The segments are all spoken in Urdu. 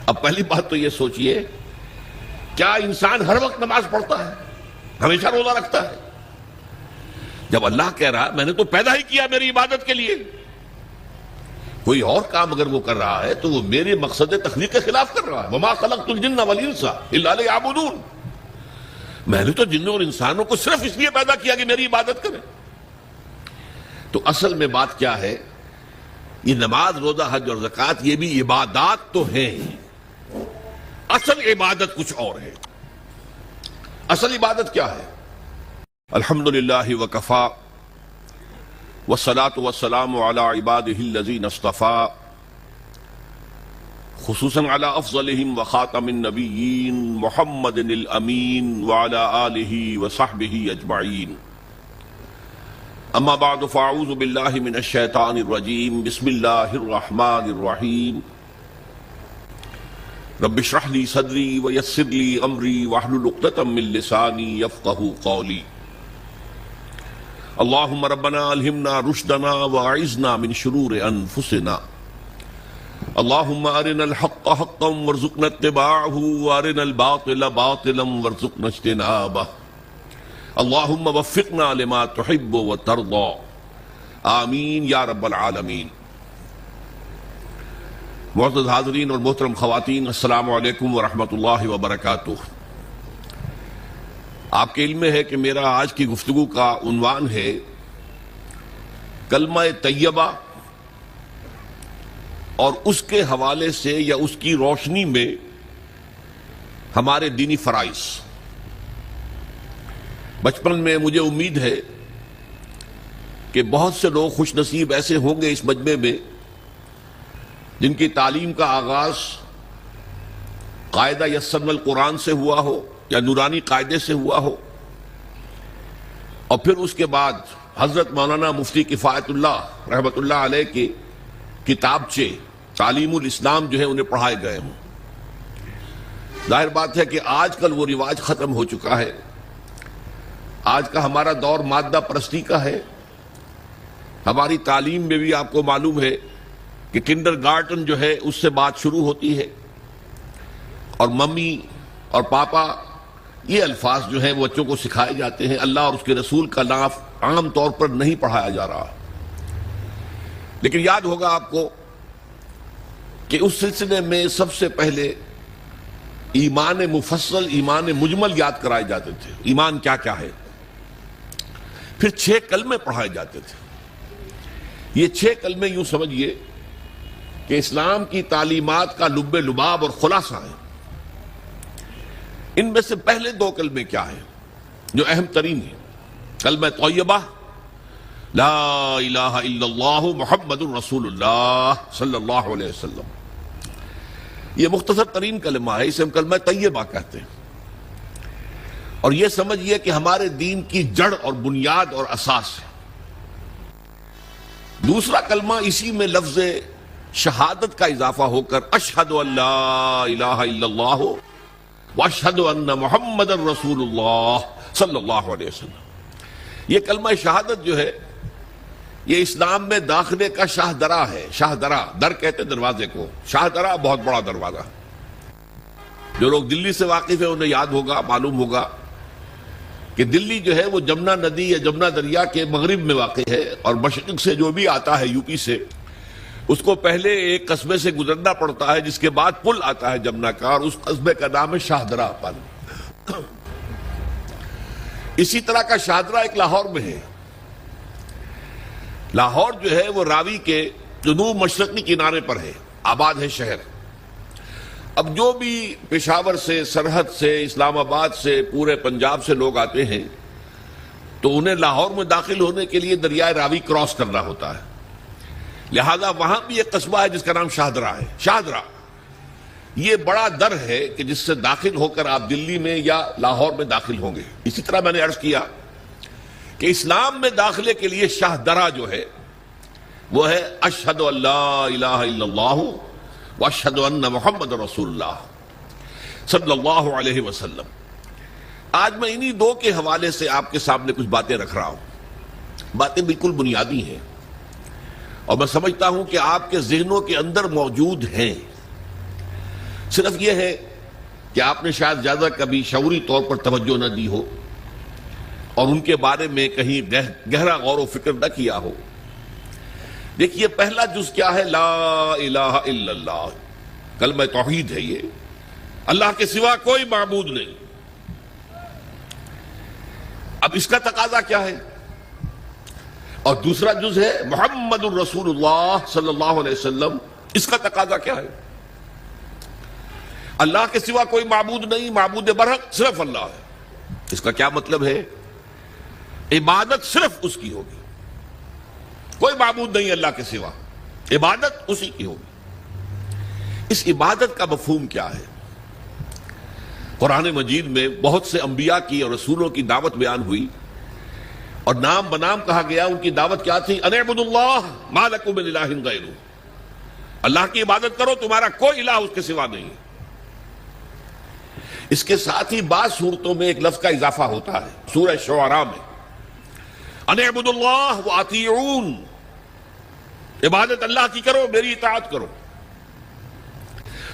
اب پہلی بات تو یہ سوچئے، کیا انسان ہر وقت نماز پڑھتا ہے، ہمیشہ روزہ رکھتا ہے؟ جب اللہ کہہ رہا میں نے تو پیدا ہی کیا میری عبادت کے لیے، کوئی اور کام اگر وہ کر رہا ہے تو وہ میرے مقصد تخلیق کے خلاف کر رہا ہے۔ وَمَا خَلَقْتُ الْجِنَّ وَالْإِنسَ إِلَّا لِيَعْبُدُونِ، میں نے تو جنوں اور انسانوں کو صرف اس لیے پیدا کیا کہ میری عبادت کریں۔ تو اصل میں بات کیا ہے؟ یہ نماز، روزہ، حج اور زکوٰۃ یہ بھی عبادات تو ہیں، اصل عبادت کچھ اور ہے۔ اصل عبادت کیا ہے؟ الحمدللہ وکفا والصلاة والسلام علی عبادہ الذین اصطفیٰ، خصوصاً علی افضلہم وخاتم النبیین محمد الامین وعلی آلہ وصحبہ اجمعین۔ اما بعد فاعوذ باللہ من الشیطان الرجیم، بسم اللہ الرحمن الرحیم۔ رب اشرح لی صدری ویسر لی امری واحلل عقدۃ من لسانی یفقہوا قولی۔ اللہم ربنا الہمنا رشدنا واعذنا من شرور انفسنا، اللہم ارنا الحق حقا وارزقنا اتباعہ وارنا الباطل باطلا وارزقنا اجتنابہ، اللہم وفقنا لما تحب وترضى، آمین یا رب العالمین۔ معزز حاضرین اور محترم خواتین، السلام علیکم ورحمۃ اللہ وبرکاتہ۔ آپ کے علم میں ہے کہ میرا آج کی گفتگو کا عنوان ہے کلمہ طیبہ، اور اس کے حوالے سے یا اس کی روشنی میں ہمارے دینی فرائض۔ بچپن میں مجھے امید ہے کہ بہت سے لوگ خوش نصیب ایسے ہوں گے اس مجمع میں جن کی تعلیم کا آغاز قاعدہ یسرنا القرآن سے ہوا ہو یا نورانی قاعدے سے ہوا ہو، اور پھر اس کے بعد حضرت مولانا مفتی کفایت اللہ رحمۃ اللہ علیہ کے کتابچے تعلیم الاسلام جو ہے انہیں پڑھائے گئے ہوں۔ ظاہر بات ہے کہ آج کل وہ رواج ختم ہو چکا ہے، آج کا ہمارا دور مادہ پرستی کا ہے۔ ہماری تعلیم میں بھی آپ کو معلوم ہے کہ کنڈر گارٹن جو ہے اس سے بات شروع ہوتی ہے، اور ممی اور پاپا یہ الفاظ جو ہیں وہ بچوں کو سکھائے جاتے ہیں۔ اللہ اور اس کے رسول کا نام عام طور پر نہیں پڑھایا جا رہا۔ لیکن یاد ہوگا آپ کو کہ اس سلسلے میں سب سے پہلے ایمان مفصل، ایمان مجمل یاد کرائے جاتے تھے، ایمان کیا کیا ہے۔ پھر 6 کلمے پڑھائے جاتے تھے۔ یہ 6 کلمے یوں سمجھیے کہ اسلام کی تعلیمات کا لب لباب اور خلاصہ ہے۔ ان میں سے پہلے 2 کلمے کیا ہیں جو اہم ترین ہیں؟ کلمہ طیبہ، لا الہ الا اللہ محمد الرسول اللہ صلی اللہ علیہ وسلم۔ یہ مختصر ترین کلمہ ہے، اسے ہم کلمہ طیبہ کہتے ہیں، اور یہ سمجھیے کہ ہمارے دین کی جڑ اور بنیاد اور اساس ہے۔ دوسرا کلمہ اسی میں لفظ شہادت کا اضافہ ہو کر اشہد ان لا الہ الا اللہ واشہد ان محمد الرسول اللہ صلی اللہ علیہ وسلم۔ یہ کلمہ شہادت جو ہے یہ اسلام میں داخلے کا شاہ درا ہے۔ شاہ درا، در کہتے دروازے کو، شاہ درا بہت بڑا دروازہ۔ جو لوگ دلی سے واقف ہیں انہیں یاد ہوگا، معلوم ہوگا کہ دلی جو ہے وہ جمنا ندی یا جمنا دریا کے مغرب میں واقع ہے، اور مشرق سے جو بھی آتا ہے یو پی سے، اس کو پہلے ایک قصبے سے گزرنا پڑتا ہے جس کے بعد پل آتا ہے جمنا کا، اور اس قصبے کا نام ہے شاہدرہ پل۔ اسی طرح کا شاہدرہ ایک لاہور میں ہے۔ لاہور جو ہے وہ راوی کے جنوب مشرقی کنارے پر ہے، آباد ہے شہر۔ اب جو بھی پشاور سے، سرحد سے، اسلام آباد سے، پورے پنجاب سے لوگ آتے ہیں تو انہیں لاہور میں داخل ہونے کے لیے دریائے راوی کراس کرنا ہوتا ہے، لہذا وہاں بھی ایک قصبہ ہے جس کا نام شاہدرہ ہے۔ شاہدرہ یہ بڑا در ہے کہ جس سے داخل ہو کر آپ دلی میں یا لاہور میں داخل ہوں گے۔ اسی طرح میں نے عرض کیا کہ اسلام میں داخلے کے لیے شاہدرہ جو ہے وہ ہے اشہد ان لا الہ الا اللہ واشہد ان محمد رسول اللہ صلی اللہ علیہ وسلم۔ آج میں انہی 2 کے حوالے سے آپ کے سامنے کچھ باتیں رکھ رہا ہوں۔ باتیں بالکل بنیادی ہیں، اور میں سمجھتا ہوں کہ آپ کے ذہنوں کے اندر موجود ہیں۔ صرف یہ ہے کہ آپ نے شاید زیادہ کبھی شعوری طور پر توجہ نہ دی ہو اور ان کے بارے میں کہیں گہرا غور و فکر نہ کیا ہو۔ دیکھیے پہلا جز کیا ہے؟ لا الہ الا اللہ، کلمہ توحید ہے یہ، اللہ کے سوا کوئی معبود نہیں۔ اب اس کا تقاضا کیا ہے؟ اور دوسرا جز ہے محمد الرسول اللہ صلی اللہ علیہ وسلم، اس کا تقاضا کیا ہے؟ اللہ کے سوا کوئی معبود نہیں، معبود برحق صرف اللہ ہے۔ اس کا کیا مطلب ہے؟ عبادت صرف اس کی ہوگی، کوئی معبود نہیں اللہ کے سوا، عبادت اسی کی ہوگی۔ اس عبادت کا مفہوم کیا ہے؟ قرآن مجید میں بہت سے انبیاء کی اور رسولوں کی دعوت بیان ہوئی اور نام بنام کہا گیا۔ ان کی دعوت کیا تھی؟ ان اعبدوا اللہ ما لکم من الہ غیرہ، اللہ کی عبادت کرو، تمہارا کوئی الہ اس کے سوا نہیں۔ اس کے ساتھ ہی بعض صورتوں میں ایک لفظ کا اضافہ ہوتا ہے، سورہ شعراء میں ان اعبدوا اللہ واطیعون، عبادت اللہ کی کرو، میری اطاعت کرو۔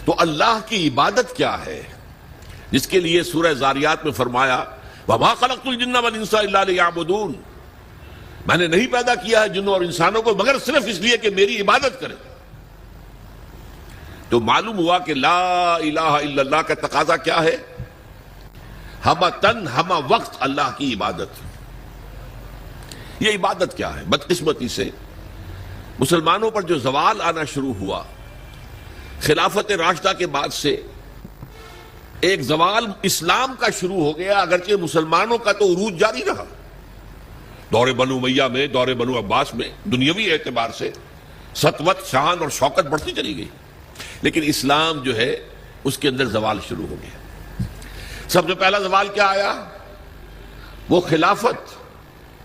تو اللہ کی عبادت کیا ہے جس کے لیے سورہ زاریات میں فرمایا وَمَا خَلَقْتُ الْجِنَّ وَالْإِنسَ إِلَّا لِيَعْبُدُونَ، میں نے نہیں پیدا کیا ہے جنوں اور انسانوں کو مگر صرف اس لیے کہ میری عبادت کریں۔ تو معلوم ہوا کہ لا الہ الا اللہ کا تقاضا کیا ہے؟ ہمہ تن ہمہ وقت اللہ کی عبادت۔ یہ عبادت کیا ہے؟ بدقسمتی سے مسلمانوں پر جو زوال آنا شروع ہوا خلافت راشدہ کے بعد سے، ایک زوال اسلام کا شروع ہو گیا، اگرچہ مسلمانوں کا تو عروج جاری رہا۔ دور بنو امیہ میں، دور بنو عباس میں دنیاوی اعتبار سے سطوت، شان اور شوکت بڑھتی چلی گئی، لیکن اسلام جو ہے اس کے اندر زوال شروع ہو گیا۔ سب سے پہلا زوال کیا آیا؟ وہ خلافت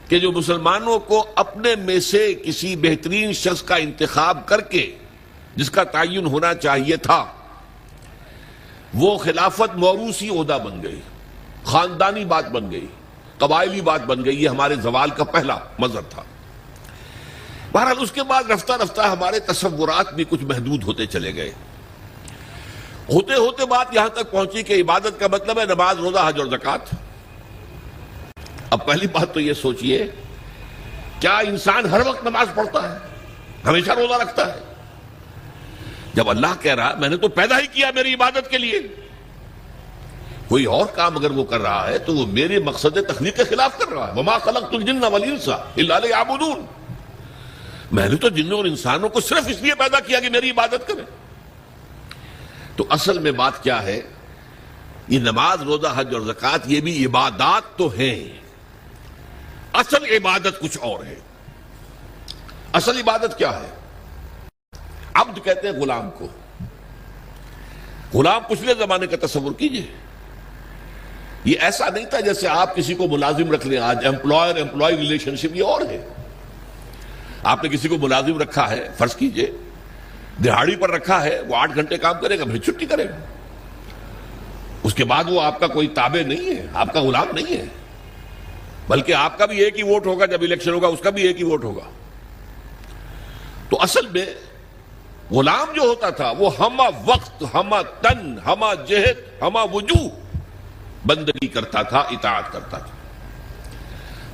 کہ جو مسلمانوں کو اپنے میں سے کسی بہترین شخص کا انتخاب کر کے جس کا تعین ہونا چاہیے تھا، وہ خلافت موروثی عہدہ بن گئی، خاندانی بات بن گئی، قبائلی بات بن گئی۔ یہ ہمارے زوال کا پہلا مظہر تھا۔ بہرحال اس کے بعد رفتہ رفتہ ہمارے تصورات بھی کچھ محدود ہوتے چلے گئے، ہوتے ہوتے بات یہاں تک پہنچی کہ عبادت کا مطلب ہے نماز، روزہ، حج اور زکوٰۃ۔ اب پہلی بات تو یہ سوچئے، کیا انسان ہر وقت نماز پڑھتا ہے، ہمیشہ روزہ رکھتا ہے؟ جب اللہ کہہ رہا میں نے تو پیدا ہی کیا میری عبادت کے لیے، کوئی اور کام اگر وہ کر رہا ہے تو وہ میرے مقصد تخلیق کے خلاف کر رہا ہے۔ وَمَا خَلَقْتُ الْجِنَّ وَالْإِنسَ إِلَّا لِيَعْبُدُونَ، میں نے تو جنوں اور انسانوں کو صرف اس لیے پیدا کیا کہ میری عبادت کریں۔ تو اصل میں بات کیا ہے؟ یہ نماز، روزہ، حج اور زکوٰۃ یہ بھی عبادات تو ہیں، اصل عبادت کچھ اور ہے۔ اصل عبادت کیا ہے؟ عبد کہتے ہیں غلام کو۔ غلام پچھلے زمانے کا تصور کیجئے، یہ ایسا نہیں تھا جیسے آپ کسی کو ملازم رکھ لیں۔ آج امپلائر امپلائی ریلیشن شپ یہ اور ہے۔ آپ نے کسی کو ملازم رکھا ہے، فرض کیجئے دہاڑی پر رکھا ہے، وہ 8 گھنٹے کام کرے گا، پھر چھٹی کرے گا، اس کے بعد وہ آپ کا کوئی تابع نہیں ہے، آپ کا غلام نہیں ہے، بلکہ آپ کا بھی ایک ہی ووٹ ہوگا، جب الیکشن ہوگا اس کا بھی ایک ہی ووٹ ہوگا۔ تو اصل میں غلام جو ہوتا تھا وہ ہمہ وقت، ہمہ تن، ہمہ جہد، ہمہ وجوہ بندگی کرتا تھا، اطاعت کرتا تھا۔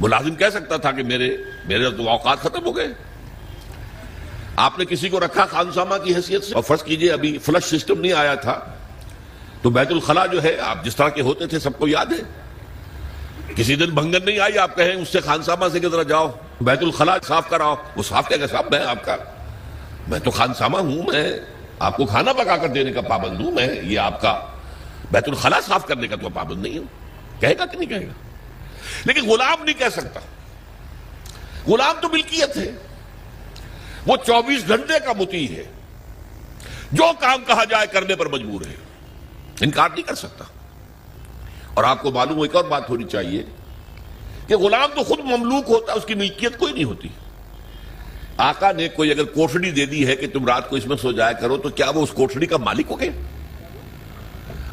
ملازم کہہ سکتا تھا کہ میرے تو اوقات ختم ہو گئے۔ آپ نے کسی کو رکھا خانسامہ کی حیثیت سے، اور فرض کیجئے ابھی فلش سسٹم نہیں آیا تھا تو بیت الخلاء جو ہے آپ جس طرح کے ہوتے تھے سب کو یاد ہے۔ کسی دن بھنگن نہیں آئی، آپ کہیں اس سے خانسامہ سے کہ ذرا جاؤ بیت الخلاء صاف کراؤ، وہ صاف کہے گا صاحب میں تو خانسامہ ہوں، میں آپ کو کھانا پکا کر دینے کا پابند ہوں، میں یہ آپ کا بیت الخلاء صاف کرنے کا تو پابند نہیں ہوں، کہے گا کہ نہیں کہے گا؟ لیکن غلام نہیں کہہ سکتا۔ غلام تو ملکیت ہے، وہ 24 گھنٹے کا مطیع ہے، جو کام کہا جائے کرنے پر مجبور ہے، انکار نہیں کر سکتا۔ اور آپ کو معلوم ہو ایک اور بات ہونی چاہیے کہ غلام تو خود مملوک ہوتا ہے، اس کی ملکیت کوئی نہیں ہوتی۔ آقا نے کوئی اگر کوٹھڑی دے دی ہے کہ تم رات کو اس میں سو جایا کرو تو کیا وہ اس کوٹھڑی کا مالک ہو گیا؟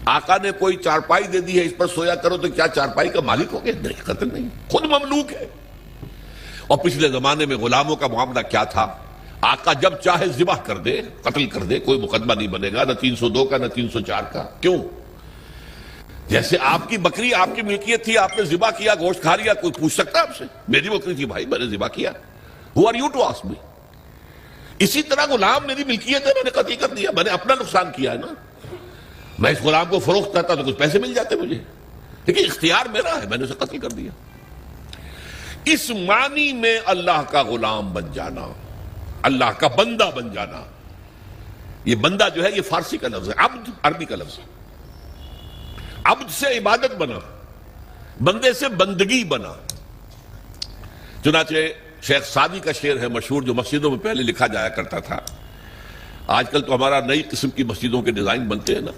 آقا نے کوئی چارپائی دے دی ہے اس پر سویا کرو تو کیا چارپائی کا مالک ہو گیا؟ نہیں، قطعاً نہیں، خود مملوک ہے۔ اور پچھلے زمانے میں غلاموں کا معاملہ کیا تھا؟ آقا جب چاہے ذبح کر دے، قتل کر دے، کوئی مقدمہ نہیں بنے گا، نہ 302 کا نہ 304 کا۔ کیوں؟ جیسے آپ کی بکری آپ کی ملکیت تھی، آپ نے ذبح کیا، گوشت کھا لیا، کوئی پوچھ سکتا آپ سے؟ میری بکری تھی بھائی، میں نے ذبح کیا۔ Who are you to ask me؟ اسی طرح غلام میری ملکیت ہے، میں نے قتل کر دیا، میں نے اپنا نقصان کیا ہے نا۔ میں اس غلام کو فروخت کرتا تو کچھ پیسے مل جاتے مجھے، لیکن اختیار میرا ہے، میں نے اسے قتل کر دیا۔ اس معنی میں اللہ کا غلام بن جانا، اللہ کا بندہ بن جانا۔ یہ بندہ جو ہے یہ فارسی کا لفظ ہے، عبد عربی کا لفظ ہے۔ عبد سے عبادت بنا، بندے سے بندگی بنا۔ چنانچہ شیخ سعدی کا شعر ہے مشہور، جو مسجدوں میں پہلے لکھا جایا کرتا تھا۔ آج کل تو ہمارا نئی قسم کی مسجدوں کے ڈیزائن بنتے ہیں نا،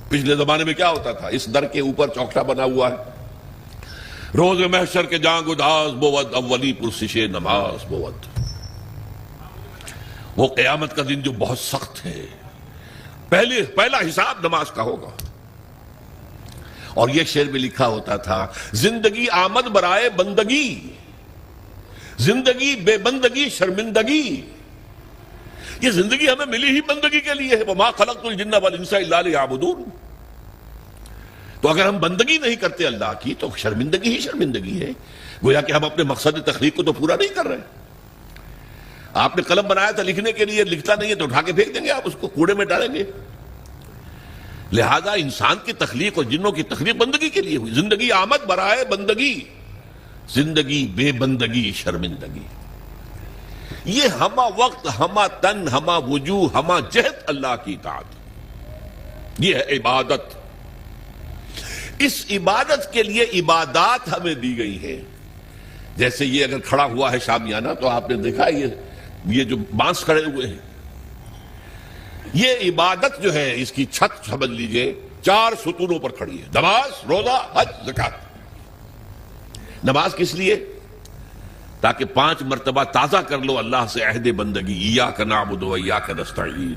پچھلے زمانے میں کیا ہوتا تھا؟ اس در کے اوپر چوکٹا بنا ہوا ہے، روز محشر کے جانگ اداس بود، اولی پرسش نماز بود۔ وہ قیامت کا دن جو بہت سخت ہے، پہلا حساب نماز کا ہوگا۔ اور یہ شعر میں لکھا ہوتا تھا، زندگی آمد برائے بندگی، زندگی بے بندگی شرمندگی۔ یہ زندگی ہمیں ملی ہی بندگی کے لیے ہے، وَمَا خَلَقْتُ الْجِنَّ وَالْإِنسَ إِلَّا لِيَعْبُدُونِ۔ تو اگر ہم بندگی نہیں کرتے اللہ کی تو شرمندگی ہی شرمندگی ہے، گویا کہ ہم اپنے مقصد تخلیق کو تو پورا نہیں کر رہے۔ آپ نے قلم بنایا تھا لکھنے کے لیے، لکھتا نہیں ہے تو اٹھا کے پھینک دیں گے، آپ اس کو کوڑے میں ڈالیں گے۔ لہذا انسان کی تخلیق اور جنوں کی تخلیق بندگی کے لیے ہوئی۔ زندگی آمد برائے بندگی، زندگی بے بندگی شرمندگی۔ یہ ہما وقت، ہما تن، ہما وجوہ، ہما جہد اللہ کی اطاعت، یہ ہے عبادت۔ اس عبادت کے لیے عبادات ہمیں دی گئی ہے۔ جیسے یہ اگر کھڑا ہوا ہے شامیانہ تو آپ نے دیکھا یہ جو بانس کھڑے ہوئے ہیں، یہ عبادت جو ہے اس کی چھت سمجھ لیجئے 4 ستونوں پر کھڑی ہے، نماز، روزہ، حج، زکوٰۃ۔ نماز کس لیے؟ تاکہ 5 مرتبہ تازہ کر لو اللہ سے عہد بندگی، ایاک نعبد و ایاک نستعین۔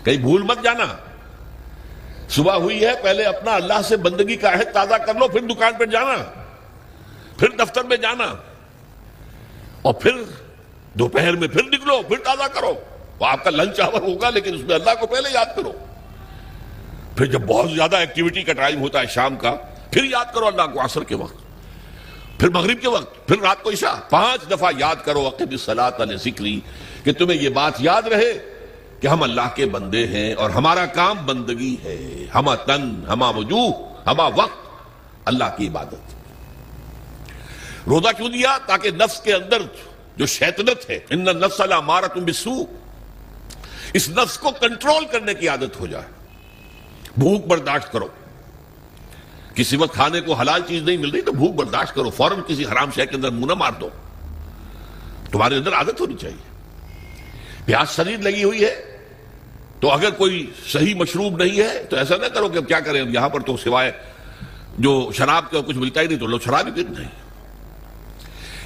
کہیں بھول مت جانا، صبح ہوئی ہے پہلے اپنا اللہ سے بندگی کا عہد تازہ کر لو، پھر دکان پہ جانا، پھر دفتر میں جانا، اور پھر دوپہر میں پھر نکلو، پھر تازہ کرو۔ وہ آپ کا لنچ آور ہوگا لیکن اس میں اللہ کو پہلے یاد کرو۔ پھر جب بہت زیادہ ایکٹیویٹی کا ٹائم ہوتا ہے شام کا، پھر یاد کرو اللہ کو عصر کے وقت، پھر مغرب کے وقت، پھر رات کو عشاء۔ 5 دفعہ یاد کرو اقم الصلاۃ لذکری، کہ تمہیں یہ بات یاد رہے کہ ہم اللہ کے بندے ہیں اور ہمارا کام بندگی ہے، ہما تن، ہما وجوہ، ہما وقت اللہ کی عبادت۔ روزہ کیوں دیا؟ تاکہ نفس کے اندر جو شیطنت ہے، ان النفس لامارۃ بالسوء، اس نفس کو کنٹرول کرنے کی عادت ہو جائے۔ بھوک برداشت کرو، کسی وقت کھانے کو حلال چیز نہیں مل رہی تو بھوک برداشت کرو، فوراً کسی حرام شے کے اندر منہ نہ مار دو، تمہارے اندر عادت ہونی چاہیے۔ پیاس شدید لگی ہوئی ہے تو اگر کوئی صحیح مشروب نہیں ہے تو ایسا نہ کرو کہ اب کیا کریں، یہاں پر تو سوائے جو شراب کا کچھ ملتا ہی نہیں تو لو شراب ہی پینا ہے۔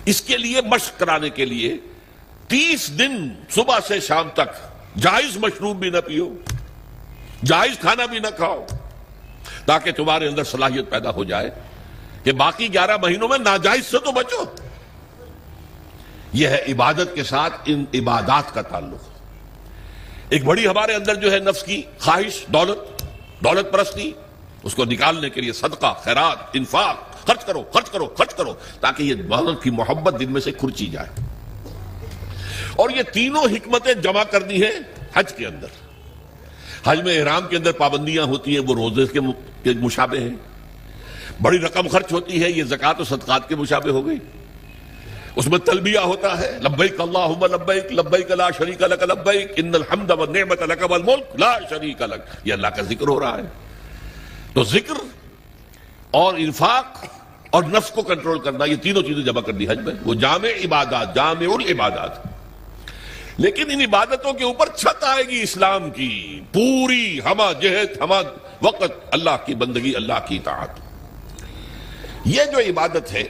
اس کے لیے مشق کرانے کے لیے 30 دن صبح سے شام تک جائز مشروب بھی نہ پیو، جائز کھانا بھی نہ کھاؤ، تاکہ تمہارے اندر صلاحیت پیدا ہو جائے کہ باقی 11 مہینوں میں ناجائز سے تو بچو۔ یہ ہے عبادت کے ساتھ ان عبادات کا تعلق۔ ایک بڑی ہمارے اندر جو ہے نفس کی خواہش، دولت پرستی، اس کو نکالنے کے لیے صدقہ، خیرات، انفاق، خرچ کرو خرچ کرو خرچ کرو، تاکہ یہ دولت کی محبت دل میں سے کھرچی جائے۔ اور یہ تینوں حکمتیں جمع کرنی ہے حج کے اندر۔ حج میں احرام کے اندر پابندیاں ہوتی ہیں، وہ روزے کے مشابہ ہیں، بڑی رقم خرچ ہوتی ہے، یہ زکوٰۃ و صدقات کے مشابہ ہو گئی۔ اس میں تلبیہ ہوتا ہے، لبیک اللہم لبیک لبیک لا شریک لک لبیک ان الحمد والنعمت لک والملک لا شریک لک، یہ اللہ کا ذکر ہو رہا ہے۔ تو ذکر اور انفاق اور نفس کو کنٹرول کرنا، یہ تینوں چیزیں جمع کر دی حج میں، وہ جامع عبادات، جامع العبادات۔ لیکن ان عبادتوں کے اوپر چھت آئے گی اسلام کی پوری، ہما جہت، ہما وقت اللہ کی بندگی، اللہ کی اطاعت۔ یہ جو عبادت ہے،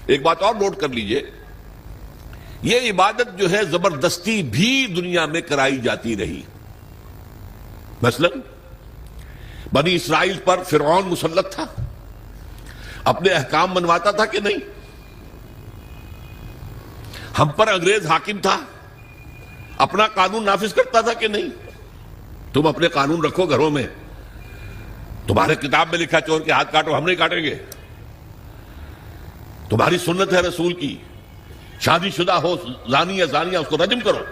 ایک بات اور نوٹ کر لیجئے، یہ عبادت جو ہے زبردستی بھی دنیا میں کرائی جاتی رہی۔ مثلا بنی اسرائیل پر فرعون مسلط تھا، اپنے احکام منواتا تھا کہ نہیں؟ ہم پر انگریز حاکم تھا، اپنا قانون نافذ کرتا تھا کہ نہیں؟ تم اپنے قانون رکھو گھروں میں. تمہارے کتاب میں لکھا چور کے ہاتھ کاٹو، ہم نہیں کاٹیں گے. تمہاری سنت ہے رسول کی، شادی شدہ ہو زانی یا زانیہ اس کو رجم کرو،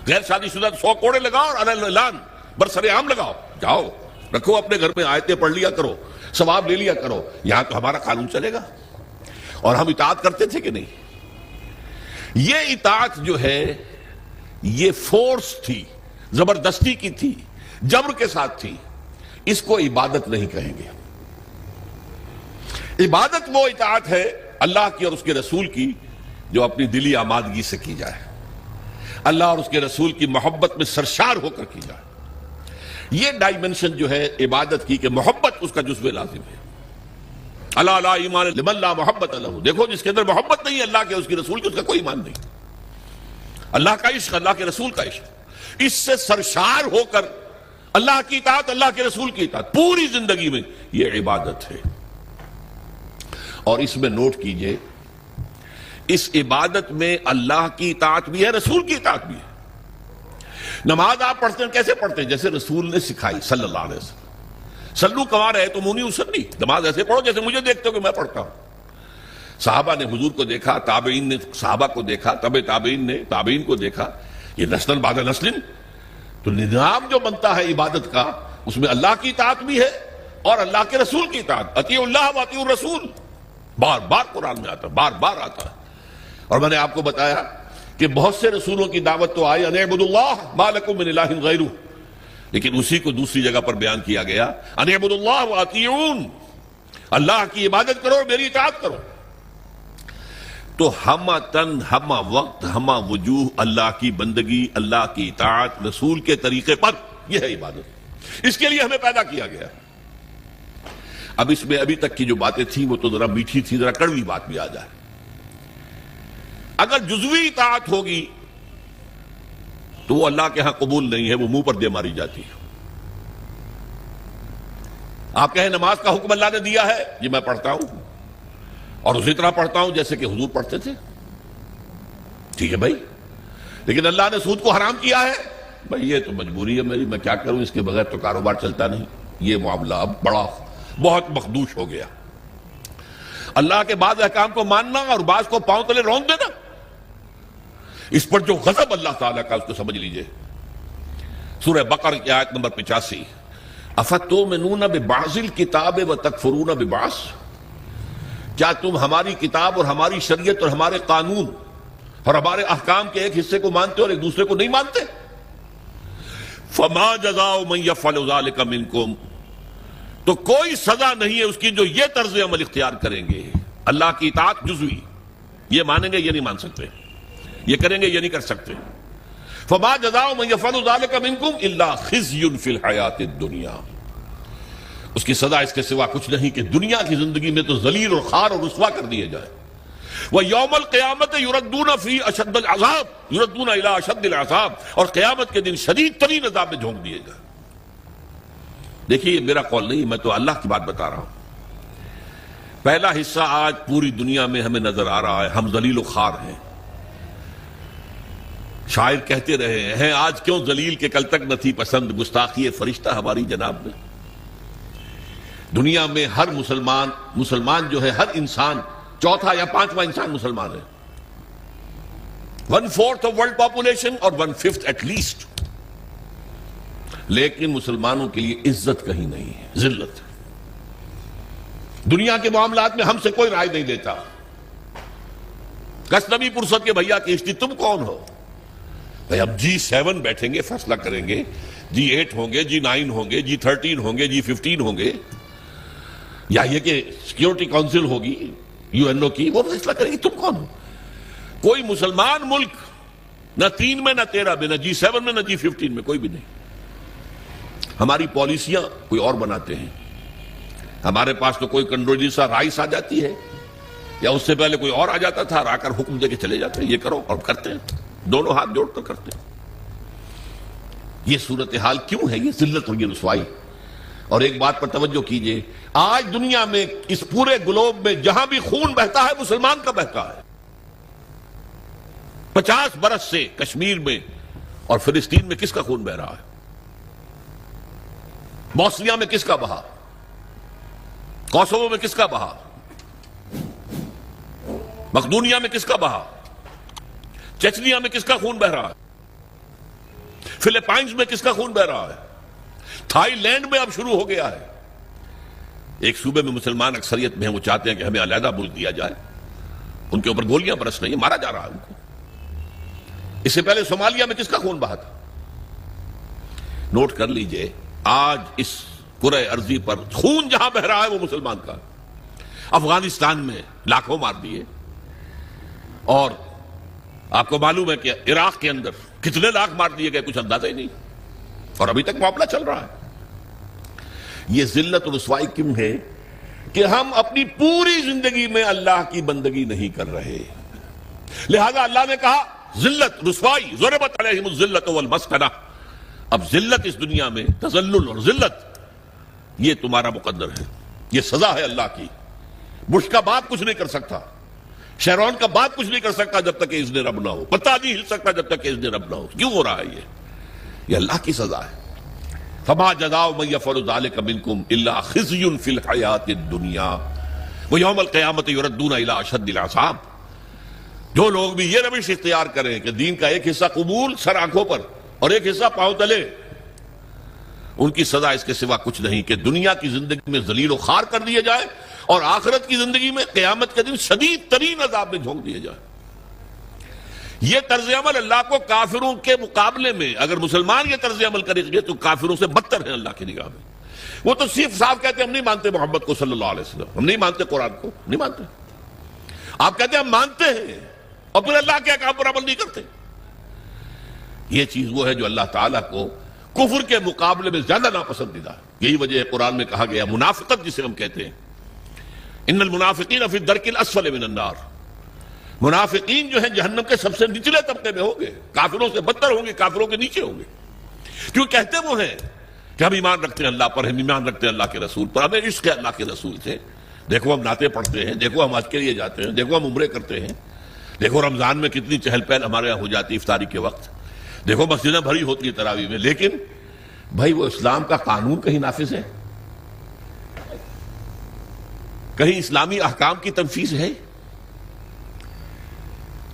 غیر شادی شدہ 100 کوڑے لگاؤ اور اعلان برسر عام لگاؤ. جاؤ رکھو اپنے گھر میں، آیتیں پڑھ لیا کرو، ثواب لے لیا کرو. یہاں تو ہمارا قانون چلے گا. اور ہم اطاعت کرتے تھے کہ نہیں؟ یہ اطاعت جو ہے یہ فورس تھی، زبردستی کی تھی، جبر کے ساتھ تھی. اس کو عبادت نہیں کہیں گے. عبادت وہ اطاعت ہے اللہ کی اور اس کے رسول کی جو اپنی دلی آمادگی سے کی جائے، اللہ اور اس کے رسول کی محبت میں سرشار ہو کر کی جائے. یہ ڈائمنشن جو ہے عبادت کی کہ محبت اس کا جزو لازم ہے. اللہ لا ایمان لمن لا محبت لہ. دیکھو جس کے اندر محبت نہیں ہے اللہ کے اس کے رسول کی، اس کا کوئی ایمان نہیں. اللہ کا عشق، اللہ کے رسول کا عشق، اس سے سرشار ہو کر اللہ کی اطاعت، اللہ کے رسول کی اطاعت پوری زندگی میں، یہ عبادت ہے. اور اس میں نوٹ کیجئے، اس عبادت میں اللہ کی اطاعت بھی ہے، رسول کی اطاعت بھی ہے. نماز آپ پڑھتے ہیں کیسے پڑھتے ہیں؟ جیسے رسول نے سکھائی صلی اللہ علیہ وسلم. سلو کما رہے تو مونی اسلی، نماز ایسے پڑھو جیسے مجھے دیکھتے ہو کہ میں پڑھتا ہوں. صحابہ نے حضور کو دیکھا، تابعین نے صحابہ کو دیکھا، تبع تابعین نے تابعین کو دیکھا. یہ نسل بعد نسل تو نظام جو بنتا ہے عبادت کا، اس میں اللہ کی اطاعت بھی ہے اور اللہ کے رسول کی اطاعت. اطیعوا اللہ و اطیعوا الرسول بار بار قرآن میں آتا ہے، بار بار آتا ہے. اور میں نے آپ کو بتایا کہ بہت سے رسولوں کی دعوت تو آئی ان اعبدوا اللہ ما لکم من الہ غیرہ، لیکن اسی کو دوسری جگہ پر بیان کیا گیا ان اعبدوا اللہ واطیعون، اللہ کی عبادت کرو اور میری اطاعت کرو. تو ہمہ تن، ہمہ وقت، ہمہ وجوہ اللہ کی بندگی، اللہ کی اطاعت رسول کے طریقے پر، یہ ہے عبادت. اس کے لیے ہمیں پیدا کیا گیا. اب اس میں ابھی تک کی جو باتیں تھیں وہ تو ذرا میٹھی تھی، ذرا کڑوی بات بھی آ جائے. اگر جزوی اطاعت ہوگی تو وہ اللہ کے ہاں قبول نہیں ہے، وہ منہ پر دے ماری جاتی ہے. آپ کہیں نماز کا حکم اللہ نے دیا ہے، جی میں پڑھتا ہوں اور اسی طرح پڑھتا ہوں جیسے کہ حضور پڑھتے تھے. ٹھیک ہے بھائی، لیکن اللہ نے سود کو حرام کیا ہے. بھائی یہ تو مجبوری ہے میری، میں کیا کروں، اس کے بغیر تو کاروبار چلتا نہیں. یہ معاملہ اب بہت مخدوش ہو گیا. اللہ کے بعض احکام کو ماننا اور بعض کو پاؤں تلے رون دینا، اس پر جو غضب اللہ تعالیٰ کا اس کو سمجھ لیجئے. سورہ بقرہ کی آیت نمبر 85، افتؤمنون ببعض الکتاب وتکفرون ببعض، کیا تم ہماری کتاب اور ہماری شریعت اور ہمارے قانون اور ہمارے احکام کے ایک حصے کو مانتے اور ایک دوسرے کو نہیں مانتے؟ فما جزاء من یفعل ذلک منکم، تو کوئی سزا نہیں ہے اس کی جو یہ طرز عمل اختیار کریں گے. اللہ کی اطاعت جزوی، یہ مانیں گے یہ نہیں مان سکتے، یہ کریں گے یہ نہیں کر سکتے. فما جزاء من یفعل ذلک منکم الا خزی فی الحیاۃ الدنیا، اس کی سزا اس کے سوا کچھ نہیں کہ دنیا کی زندگی میں تو ذلیل اور خوار اور رسوا کر دیے جائیں. وَيَوْمَ الْقِيَامَةِ يُرَدُّونَ فِي أَشَدِّ الْعَذَابِ، يُرَدُّونَ إِلَىٰ أَشَدِّ الْعَذَابِ، اور قیامت کے دن شدید ترین عذاب میں جھونک دیے جائیں. دیکھیے یہ میرا قول نہیں، میں تو اللہ کی بات بتا رہا ہوں. پہلا حصہ آج پوری دنیا میں ہمیں نظر آ رہا ہے، ہم ذلیل و خوار ہیں. شاعر کہتے رہے ہیں آج کیوں ذلیل کے کل تک نہ تھی پسند، گستاخی فرشتہ ہماری جناب میں. دنیا میں ہر مسلمان جو ہے، ہر انسان چوتھا یا پانچواں انسان مسلمان ہے. 1/4 آف ورلڈ پاپولیشن اور 1/5 ایٹ لیسٹ. لیکن مسلمانوں کے لیے عزت کہیں نہیں ہے، ذلت. دنیا کے معاملات میں ہم سے کوئی رائے نہیں لیتا. غزنوی پرسد کے بھیا کشتی تم کون ہو؟ بھائی اب G7 بیٹھیں گے، فیصلہ کریں گے. G8 ہوں گے، G9 ہوں گے، G13 ہوں گے، G15 ہوں گے، یا یہ کہ سیکیورٹی کونسل ہوگی UN کی، وہ فیصلہ کریں گے تم کون ہو. کوئی مسلمان ملک نہ 3 میں نہ 13 میں، نہ G7 میں نہ G15 میں، کوئی بھی نہیں. ہماری پالیسیاں کوئی اور بناتے ہیں. ہمارے پاس تو کوئی کنڈولیزا رائس آ جاتی ہے، یا اس سے پہلے کوئی اور آ جاتا تھا، آ کر حکم دے کے چلے جاتے ہیں یہ کرو، اور کرتے ہیں، دونوں ہاتھ جوڑ کر کرتے ہیں. یہ صورتحال کیوں ہے؟ یہ ذلت اور یہ رسوائی. اور ایک بات پر توجہ کیجئے، آج دنیا میں اس پورے گلوب میں جہاں بھی خون بہتا ہے مسلمان کا بہتا ہے. 50 برس سے کشمیر میں اور فلسطین میں کس کا خون بہ رہا ہے؟ بوسنیا میں کس کا بہا؟ کوسوو میں کس کا بہا؟ مقدونیہ میں کس کا بہا؟ چچنیا میں کس کا خون بہ رہا ہے؟ فلپائنز میں کس کا خون بہ رہا ہے؟ تھائی لینڈ میں اب شروع ہو گیا ہے. ایک صوبے میں مسلمان اکثریت میں ہیں، وہ چاہتے ہیں کہ ہمیں علیحدہ ملک دیا جائے. ان کے اوپر گولیاں برس رہی ہیں، مارا جا رہا ہے ان کو. اس سے پہلے صومالیہ میں کس کا خون بہا تھا؟ نوٹ کر لیجئے، آج اس کرۂ ارضی پر خون جہاں بہ رہا ہے وہ مسلمان کا. افغانستان میں لاکھوں مار دیے، اور آپ کو معلوم ہے کہ عراق کے اندر کتنے لاکھ مار دیے گئے، کچھ اندازہ ہی نہیں، اور ابھی تک معاملہ چل رہا ہے. یہ ذلت و رسوائی کیوں ہے؟ کہ ہم اپنی پوری زندگی میں اللہ کی بندگی نہیں کر رہے. لہذا اللہ نے کہا ذلت رسوائی، ضربت علیہم الذلۃ والمسکنہ. اب ذلت اس دنیا میں، تذلل اور ذلت، یہ تمہارا مقدر ہے، یہ سزا ہے اللہ کی. بش کا باپ کچھ نہیں کر سکتا، شیرون کا باپ کچھ نہیں کر سکتا جب تک کہ اذن رب نہ ہو، پتہ نہیں ہل سکتا جب تک کہ اذن رب نہ ہو. کیوں ہو رہا ہے یہ اللہ کی سزا ہے. فما جزاء من يفعل ذلك منكم الا خزي في الحياة الدنيا ويوم القيامة يردون الى اشد العذاب. جو لوگ بھی یہ روش اختیار کریں کہ دین کا ایک حصہ قبول سر آنکھوں پر اور ایک حصہ پاؤں تلے، ان کی سزا اس کے سوا کچھ نہیں کہ دنیا کی زندگی میں ذلیل و خوار کر دیے جائے، اور آخرت کی زندگی میں قیامت کے دن شدید ترین عذاب میں جھونک دیے جائے. یہ طرز عمل اللہ کو کافروں کے مقابلے میں، اگر مسلمان یہ طرز عمل کریں گے تو کافروں سے بدتر ہے اللہ کی نگاہ میں. وہ تو صرف صاحب کہتے ہیں ہم نہیں مانتے محمد کو صلی اللہ علیہ وسلم، ہم نہیں مانتے قرآن کو، نہیں مانتے. آپ کہتے ہیں ہم مانتے ہیں اور پھر اللہ کے احکام پر عمل نہیں کرتے. یہ چیز وہ ہے جو اللہ تعالیٰ کو کفر کے مقابلے میں زیادہ ناپسندیدہ ہے. یہی وجہ ہے قرآن میں کہا گیا منافقت جسے ہم کہتے ہیں، ان المنافقین فی الدرک الاسفل من النار. منافقین جو ہیں جہنم کے سب سے نچلے طبقے میں ہوں گے، کافروں سے بدتر ہوں گے، کافروں کے نیچے ہوں گے. کیوں کہتے وہ ہیں کہ ہم ایمان رکھتے ہیں اللہ پر، ہم ایمان رکھتے ہیں اللہ کے رسول پر، ہمیں عشق ہے اللہ کے رسول سے. دیکھو ہم نعتیں پڑھتے ہیں، دیکھو ہم حج کے لیے جاتے ہیں، دیکھو ہم عمرے کرتے ہیں، دیکھو رمضان میں کتنی چہل پہل ہمارے یہاں ہو جاتی افطاری کے وقت، دیکھو مسجدیں بھری ہوتی ہے تراویح میں. لیکن بھائی وہ اسلام کا قانون کہیں نافذ ہے؟ کہیں اسلامی احکام کی تنفیذ ہے؟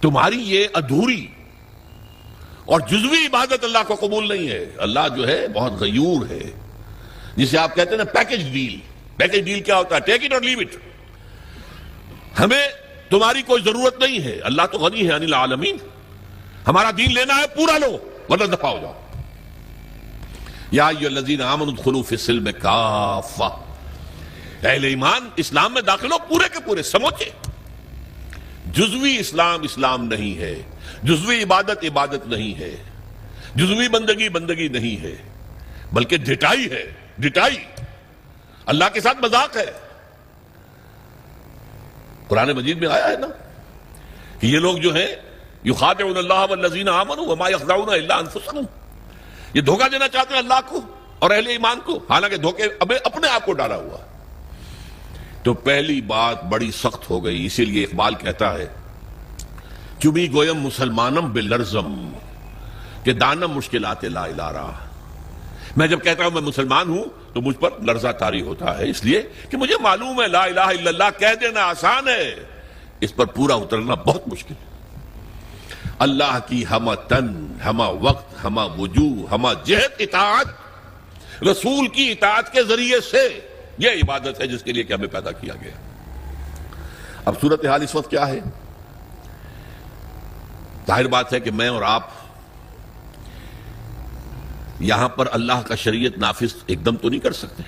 تمہاری یہ ادھوری اور جزوی عبادت اللہ کو قبول نہیں ہے. اللہ جو ہے بہت غیور ہے، جسے آپ کہتے ہیں نا پیکج ڈیل. پیکج ڈیل کیا ہوتا ہے؟ ٹیک اٹ اور لیو اٹ. ہمیں تمہاری کوئی ضرورت نہیں ہے، اللہ تو غنی ہے عن العالمین. ہمارا دین لینا ہے پورا لو ورنہ دفع ہو جاؤ. یا ایھا الذین آمنوا ادخلوا فی السلم کافہ. اہل ایمان اسلام میں داخل ہو پورے کے پورے سموچے. جزوی اسلام اسلام نہیں ہے، جزوی عبادت عبادت نہیں ہے، جزوی بندگی بندگی نہیں ہے، بلکہ ڈٹائی ہے. ڈٹائی اللہ کے ساتھ مذاق ہے. قرآن مجید میں آیا ہے نا کہ یہ لوگ جو ہیں یخادعون اللہ والذین آمنوا وما یخدعون الا انفسهم. یہ دھوکہ دینا چاہتے ہیں اللہ کو اور اہل ایمان کو، حالانکہ دھوکے اپنے آپ کو ڈالا ہوا. تو پہلی بات بڑی سخت ہو گئی. اسی لیے اقبال کہتا ہے چمی گویم مسلمانم بلرزم کہ دانم مشکلات لا الہ. میں جب کہتا ہوں میں مسلمان ہوں تو مجھ پر لرزہ طاری ہوتا ہے، اس لیے کہ مجھے معلوم ہے لا الہ الا اللہ کہہ دینا آسان ہے، اس پر پورا اترنا بہت مشکل ہے. اللہ کی ہمہ تن، ہمہ وقت، ہمہ وجوہ، ہمہ جہت اطاعت، رسول کی اطاعت کے ذریعے سے یہ عبادت ہے جس کے لیے کہ ہمیں پیدا کیا گیا. اب صورتحال اس وقت کیا ہے؟ ظاہر بات ہے کہ میں اور آپ یہاں پر اللہ کا شریعت نافذ ایک دم تو نہیں کر سکتے،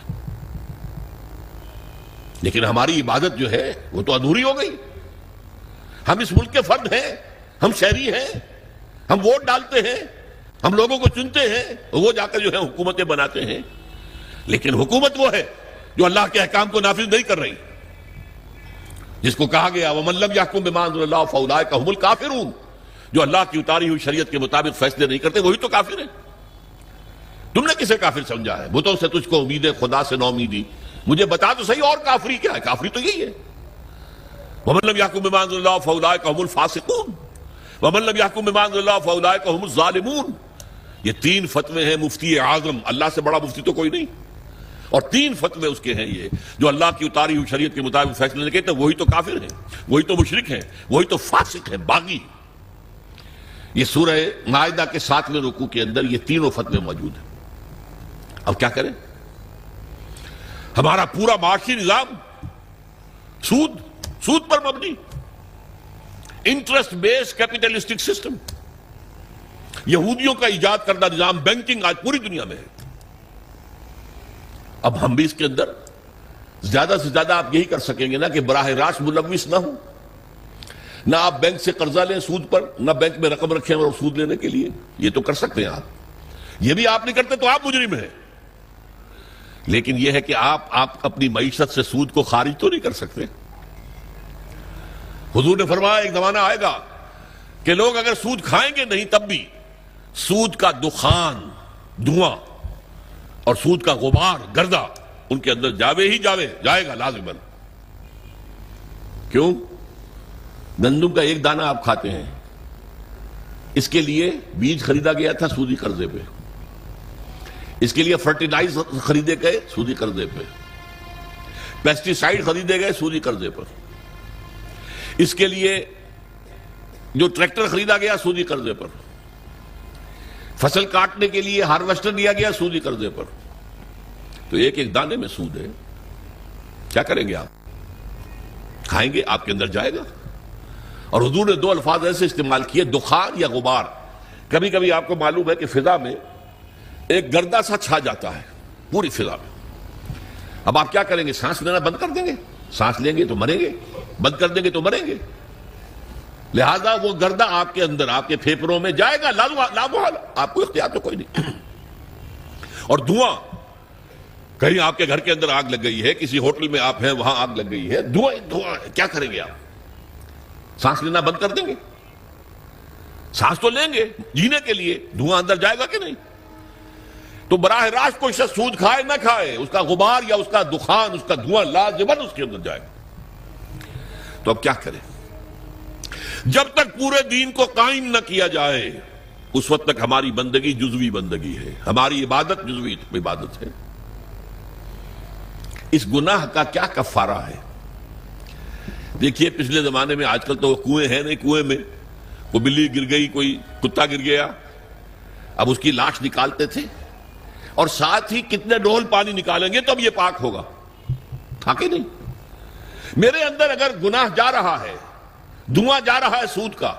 لیکن ہماری عبادت جو ہے وہ تو ادھوری ہو گئی. ہم اس ملک کے فرد ہیں، ہم شہری ہیں، ہم ووٹ ڈالتے ہیں، ہم لوگوں کو چنتے ہیں، وہ جا کر جو ہے حکومتیں بناتے ہیں. لیکن حکومت وہ ہے جو اللہ کے احکام کو نافذ نہیں کر رہی، جس کو کہا گیا وَمَن لَّمْ يَحْكُم بِمَا أَنزَلَ اللَّهُ فَأُولَٰئِكَ هُمُ الْكَافِرُونَ. جو اللہ کی اتاری ہوئی شریعت کے مطابق فیصلے نہیں کرتے وہی تو کافر ہیں. تم نے کسے کافر سمجھا ہے؟ بتوں سے تجھ کو امید ہے، خدا سے نو امیدی. مجھے بتا تو صحیح اور کافری کیا ہے؟ کافری تو یہی ہے وَمَن لَّمْ يَحْكُم بِمَا أَنزَلَ اللَّهُ فَأُولَٰئِكَ هُمُ الْفَاسِقُونَ وَمَن لَّمْ يَحْكُم بِمَا أَنزَلَ اللَّهُ فَأُولَٰئِكَ هُمُ الظَّالِمُونَ. یہ 3 فتوے ہیں مفتی اعظم، اللہ سے بڑا مفتی تو کوئی نہیں، اور 3 فتوے اس کے ہیں یہ، جو اللہ کی اتاری ہوئی شریعت کے مطابق فیصلے نہیں کہتے، وہی تو کافر ہیں، وہی تو مشرک ہیں، وہی تو فاسق ہیں، باغی۔ یہ سورہ مائدہ کے 7ویں رکوع کے اندر یہ تینوں فتوے موجود ہیں۔ اب کیا کریں؟ ہمارا پورا معاشی نظام سود پر مبنی، انٹرسٹ بیس کیپیٹلسٹک سسٹم، یہودیوں کا ایجاد کردہ نظام بینکنگ آج پوری دنیا میں ہے۔ اب ہم بھی اس کے اندر زیادہ سے زیادہ آپ یہی کر سکیں گے نا کہ براہ راست ملوث نہ ہوں، نہ آپ بینک سے قرضہ لیں سود پر، نہ بینک میں رقم رکھیں اور سود لینے کے لیے، یہ تو کر سکتے ہیں آپ، یہ بھی آپ نہیں کرتے تو آپ مجرم ہیں۔ لیکن یہ ہے کہ آپ اپنی معیشت سے سود کو خارج تو نہیں کر سکتے۔ حضور نے فرمایا ایک زمانہ آئے گا کہ لوگ اگر سود کھائیں گے نہیں تب بھی سود کا دخان، دھواں اور سود کا غبار، گردہ ان کے اندر جائے گا لازماً۔ کیوں؟ گندم کا ایک دانہ آپ کھاتے ہیں، اس کے لیے بیج خریدا گیا تھا سودی قرضے پہ، اس کے لیے فرٹیلائز خریدے گئے سودی قرضے پہ، پیسٹی سائیڈ خریدے گئے سودی قرضے پر، اس کے لیے جو ٹریکٹر خریدا گیا سودی قرضے پر، فصل کاٹنے کے لیے ہارویسٹر لیا گیا سودی قرضے پر۔ تو ایک ایک دانے میں سود ہے، کیا کریں گے آپ؟ کھائیں گے، آپ کے اندر جائے گا۔ اور حضور نے 2 الفاظ ایسے استعمال کیے، دخان یا غبار۔ کبھی کبھی آپ کو معلوم ہے کہ فضا میں ایک گردہ سا چھا جاتا ہے پوری فضا میں، اب آپ کیا کریں گے؟ سانس لینا بند کر دیں گے؟ سانس لیں گے تو مریں گے، بند کر دیں گے تو مریں گے۔ لہذا وہ گردہ آپ کے اندر، آپ کے پھیپھڑوں میں جائے گا، لامحالہ، آپ کو اختیار تو کوئی نہیں۔ اور دھواں، کہیں آپ کے گھر کے اندر آگ لگ گئی ہے، کسی ہوٹل میں آپ ہیں وہاں آگ لگ گئی ہے، دھواں ہے، کیا کریں گے آپ؟ سانس لینا بند کر دیں گے؟ سانس تو لیں گے جینے کے لیے، دھواں اندر جائے گا کہ نہیں؟ تو براہ راست کوئی شخص سود کھائے نہ کھائے، اس کا غبار یا اس کا دخان، اس کا دھواں لازماً اس کے اندر جائے گا۔ تو اب کیا کریں؟ جب تک پورے دین کو قائم نہ کیا جائے اس وقت تک ہماری بندگی جزوی بندگی ہے، ہماری عبادت جزوی عبادت ہے۔ اس گناہ کا کیا کفارہ ہے؟ دیکھیے پچھلے زمانے میں، آج کل تو کنویں ہیں نہیں، کنویں میں کوئی بلی گر گئی، کوئی کتا گر گیا، اب اس کی لاش نکالتے تھے، اور ساتھ ہی کتنے ڈول پانی نکالیں گے تو اب یہ پاک ہوگا؟ تھا کہ نہیں؟ میرے اندر اگر گناہ جا رہا ہے، دھواں جا رہا ہے سود کا،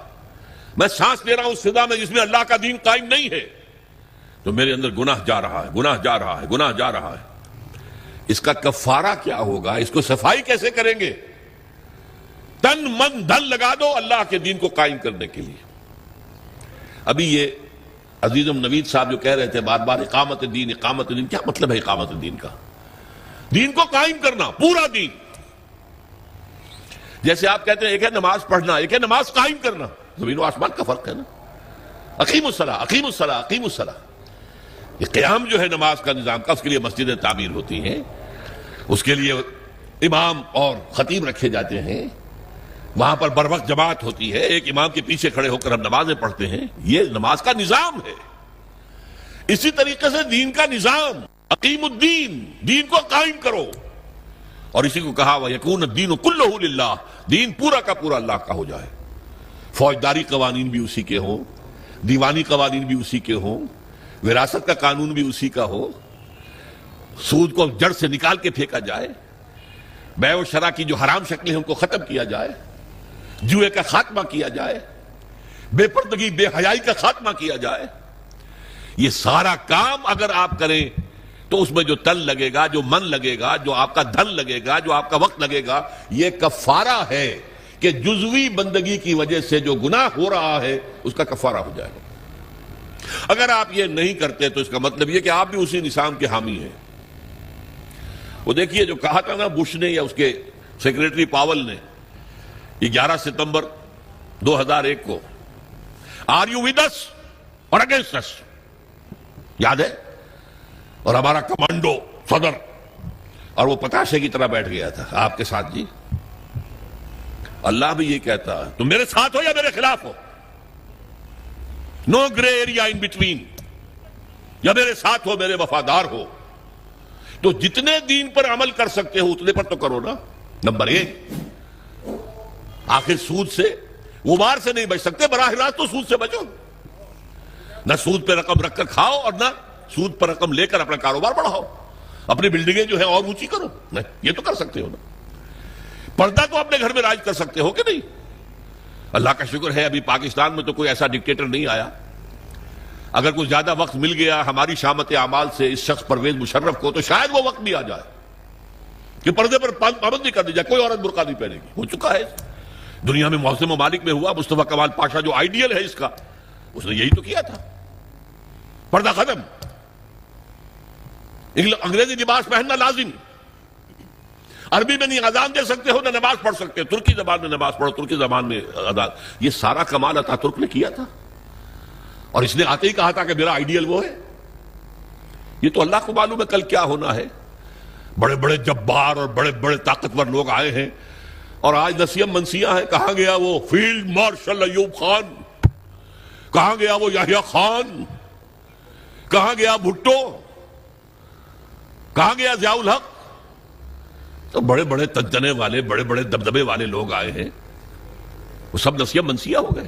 میں سانس لے رہا ہوں اس فضا میں جس میں اللہ کا دین قائم نہیں ہے، تو میرے اندر گناہ جا رہا ہے، گناہ جا رہا ہے، گناہ جا رہا ہے۔ اس کا کفارہ کیا ہوگا؟ اس کو صفائی کیسے کریں گے؟ تن من دھن لگا دو اللہ کے دین کو قائم کرنے کے لیے۔ ابھی یہ عزیزم نوید صاحب جو کہہ رہے تھے بار بار اقامت دین، اقامت دین، کیا مطلب ہے اقامت دین کا؟ دین کو قائم کرنا، پورا دین۔ جیسے آپ کہتے ہیں ایک ہے نماز پڑھنا، ایک ہے نماز قائم کرنا، زمین و آسمان کا فرق ہے نا۔ اقیم الصلاۃ، اقیم الصلاۃ، اقیم الصلاۃ، یہ قیام جو ہے نماز کا نظام کا، اس کے لیے مسجدیں تعمیر ہوتی ہیں، اس کے لیے امام اور خطیب رکھے جاتے ہیں، وہاں پر بر وقت جماعت ہوتی ہے، ایک امام کے پیچھے کھڑے ہو کر ہم نمازیں پڑھتے ہیں، یہ نماز کا نظام ہے۔ اسی طریقے سے دین کا نظام، اقیم الدین، دین کو قائم کرو، اور اسی کو کہا وَيَكُونَ الدِّينُ كُلُّهُ لِلَّهِ، دین پورا کا پورا اللہ کا ہو جائے۔ فوجداری قوانین بھی اسی کے ہوں، دیوانی قوانین بھی اسی کے ہوں، وراثت کا قانون بھی اسی کا ہو، سود کو جڑ سے نکال کے پھینکا جائے، بیع و شرع کی جو حرام شکلیں ہیں ان کو ختم کیا جائے، جوئے کا خاتمہ کیا جائے، بے پردگی بے حیائی کا خاتمہ کیا جائے۔ یہ سارا کام اگر آپ کریں تو اس میں جو تن لگے گا، جو من لگے گا، جو آپ کا دھن لگے گا، جو آپ کا وقت لگے گا، یہ کفارہ ہے کہ جزوی بندگی کی وجہ سے جو گناہ ہو رہا ہے اس کا کفارہ ہو جائے گا۔ اگر آپ یہ نہیں کرتے تو اس کا مطلب یہ کہ آپ بھی اسی نظام کے حامی ہیں۔ وہ دیکھیے جو کہا تھا نا بش نے یا اس کے سیکریٹری پاول نے، یہ 11 ستمبر 2001 کو، آر یو ود اس اور اگینسٹ اس، یاد ہے؟ اور ہمارا کمانڈو صدر، اور وہ پتاشے کی طرح بیٹھ گیا تھا آپ کے ساتھ۔ جی اللہ بھی یہ کہتا ہے تم میرے ساتھ ہو یا میرے خلاف ہو، نو گرے ایریا ان بٹوین، یا میرے ساتھ ہو، میرے وفادار ہو، تو جتنے دین پر عمل کر سکتے ہو اتنے پر تو کرو نا۔ نمبر 1، آخر سود سے، غبار سے نہیں بچ سکتے، براہ راست تو سود سے بچو۔ نہ سود پہ رقم رکھ کر کھاؤ اور نہ سود پر رقم لے کر اپنا کاروبار بڑھاؤ، اپنی بلڈنگیں جو ہے اور اونچی کرو، یہ تو کر سکتے ہو نا۔ پردہ تو اپنے گھر میں راج کر سکتے ہو کہ نہیں؟ اللہ کا شکر ہے ابھی پاکستان میں تو کوئی ایسا ڈکٹیٹر نہیں آیا۔ اگر کچھ زیادہ وقت مل گیا ہماری شامت اعمال سے اس شخص پرویز مشرف کو، تو شاید وہ وقت بھی آ جائے کہ پردے پر پابندی کر دی جائے، کوئی عورت برقع نہیں پہنے گی۔ ہو چکا ہے دنیا میں، محسن ممالک میں ہوا۔ مصطفیٰ کمال پاشا جو آئیڈیل ہے اس کا، اس نے یہی تو کیا تھا، پردہ ختم، انگریزی لباس پہننا لازم، عربی میں نہیں اذان دے سکتے ہو نہ نماز پڑھ سکتے، ترکی زبان میں نماز پڑھو، ترکی زبان میں اذان۔ یہ سارا کمال عطا ترک نے کیا تھا، اور اس نے آتے ہی کہا تھا کہ میرا آئیڈیل وہ ہے۔ یہ تو اللہ کو معلوم ہے کل کیا ہونا ہے۔ بڑے بڑے جبار اور بڑے بڑے طاقتور لوگ آئے ہیں، اور آج نسیم منسیاں ہیں۔ کہاں گیا وہ فیلڈ مارشل ایوب خان؟ کہاں گیا وہ یحییٰ خان؟ کہاں گیا بھٹو؟ کہاں گیا ضیاء الحق؟ تو بڑے بڑے تنتنے والے، بڑے بڑے دبدبے والے لوگ آئے ہیں، وہ سب نسیم منسیاں ہو گئے۔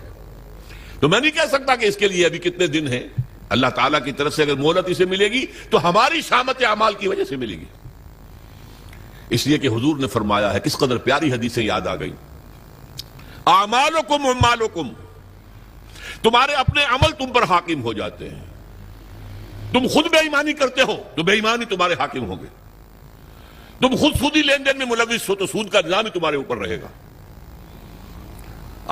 تو میں نہیں کہہ سکتا کہ اس کے لیے ابھی کتنے دن ہیں۔ اللہ تعالیٰ کی طرف سے اگر مہلت اسے ملے گی تو ہماری شامت اعمال کی وجہ سے ملے گی۔ اس لیے کہ حضور نے فرمایا ہے، کس قدر پیاری حدیثیں یاد آ گئی، اعمالکم اموالکم، تمہارے اپنے عمل تم پر حاکم ہو جاتے ہیں۔ تم خود بے ایمانی کرتے ہو تو بے ایمانی تمہارے حاکم ہوں گے، تم خود سودی لین دین میں ملوث ہو تو سود کا نظام ہی تمہارے اوپر رہے گا۔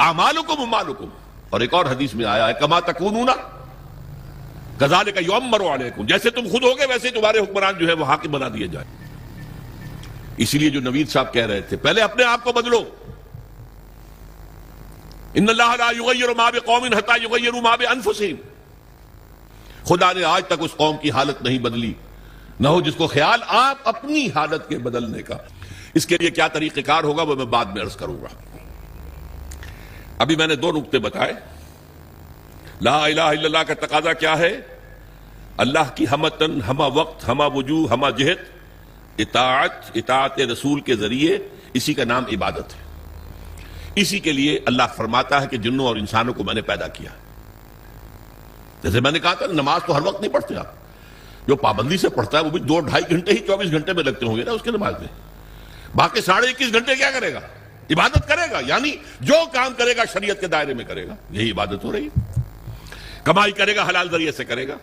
اعمالکم اموالکم، اور ایک اور حدیث میں آیا ہے، کما تکونون کذالک یؤمر علیکم، جیسے تم خود ہوگے ویسے تمہارے حکمران جو ہے وہ حاکم بنا دیے جائیں۔ اسی لیے جو نوید صاحب کہہ رہے تھے، پہلے اپنے آپ کو بدلو۔ ان اللہ لا یغیر ما بقوم حتی یغیروا ما بانفسہم، خدا نے آج تک اس قوم کی حالت نہیں بدلی، نہ ہو جس کو خیال آپ اپنی حالت کے بدلنے کا۔ اس کے لیے کیا طریقہ کار ہوگا وہ میں بعد میں عرض کروں گا۔ ابھی میں نے 2 نقطے بتائے۔ لا الہ الا اللہ کا تقاضا کیا ہے؟ اللہ کی ہمتن، ہمہ وقت، ہمہ وجوہ، ہمہ جہت، اطاعت رسول کے ذریعے، اسی کا نام عبادت ہے۔ اسی کے لیے اللہ فرماتا ہے کہ جنوں اور انسانوں کو میں نے پیدا کیا۔ جیسے میں نے کہا تھا نماز تو ہر وقت نہیں پڑھتے آپ، جو پابندی سے پڑھتا ہے وہ بھی 2-2.5 گھنٹے ہی 24 گھنٹے میں لگتے ہوں گے نا اس کے نماز میں، باقی 21.5 گھنٹے کیا کرے گا؟ عبادت کرے گا، یعنی جو کام کرے گا شریعت کے دائرے میں کرے گا، یہی عبادت ہو رہی ہے۔ کمائی کرے گا حلال ذریعے سے کرے گا،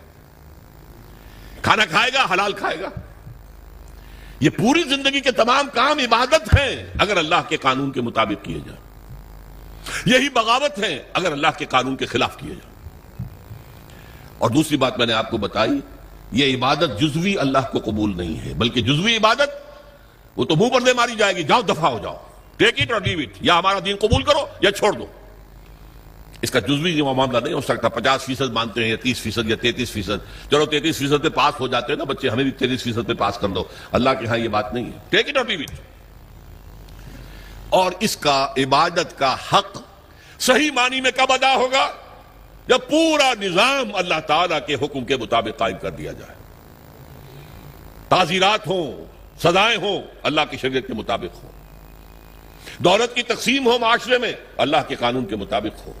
کھانا کھائے گا حلال کھائے گا۔ یہ پوری زندگی کے تمام کام عبادت ہیں اگر اللہ کے قانون کے مطابق کیے جائیں، یہی بغاوت ہیں اگر اللہ کے قانون کے خلاف کیے جائیں۔ اور دوسری بات میں نے آپ کو بتائی، یہ عبادت جزوی اللہ کو قبول نہیں ہے، بلکہ جزوی عبادت وہ تو منہ پر دے ماری جائے گی، جاؤ دفع ہو جاؤ، ٹیک اٹ اور لیو اٹ، یا ہمارا دین قبول کرو یا چھوڑ دو۔ اس کا جزوی معاملہ نہیں ہو سکتا۔ 50% مانتے ہیں یا 30% یا 33%، چلو 33% پہ پاس ہو جاتے ہیں نا بچے، ہمیں بھی 33% پہ پاس کر دو۔ اللہ کے ہاں یہ بات نہیں ہے، ٹیک اٹ اور لیو اٹ۔ اور اس کا عبادت کا حق صحیح معنی میں کب ادا ہوگا؟ جب پورا نظام اللہ تعالیٰ کے حکم کے مطابق قائم کر دیا جائے، تعزیرات ہوں، سزائیں ہوں اللہ کی شریعت کے مطابق ہوں، دولت کی تقسیم ہو معاشرے میں اللہ کے قانون کے مطابق ہو،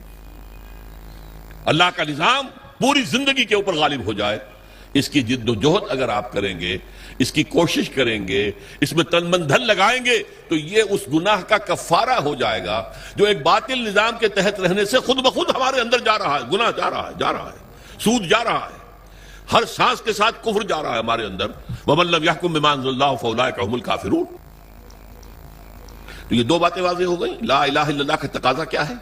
اللہ کا نظام پوری زندگی کے اوپر غالب ہو جائے۔ اس کی جد و جہد اگر آپ کریں گے، اس کی کوشش کریں گے، اس میں تن من دھن لگائیں گے، تو یہ اس گناہ کا کفارہ ہو جائے گا جو ایک باطل نظام کے تحت رہنے سے خود بخود ہمارے اندر جا رہا ہے۔ گناہ جا رہا ہے، سود جا رہا ہے، ہر سانس کے ساتھ کفر جا رہا ہے ہمارے اندر۔ وَمَن لَّمْ يَحْكُم بِمَا أَنزَلَ اللَّهُ فَأُولَٰئِكَ هُمُ الْكَافِرُونَ۔ تو یہ 2 باتیں واضح ہو گئیں، لا الہ الا اللہ کا تقاضا کیا ہے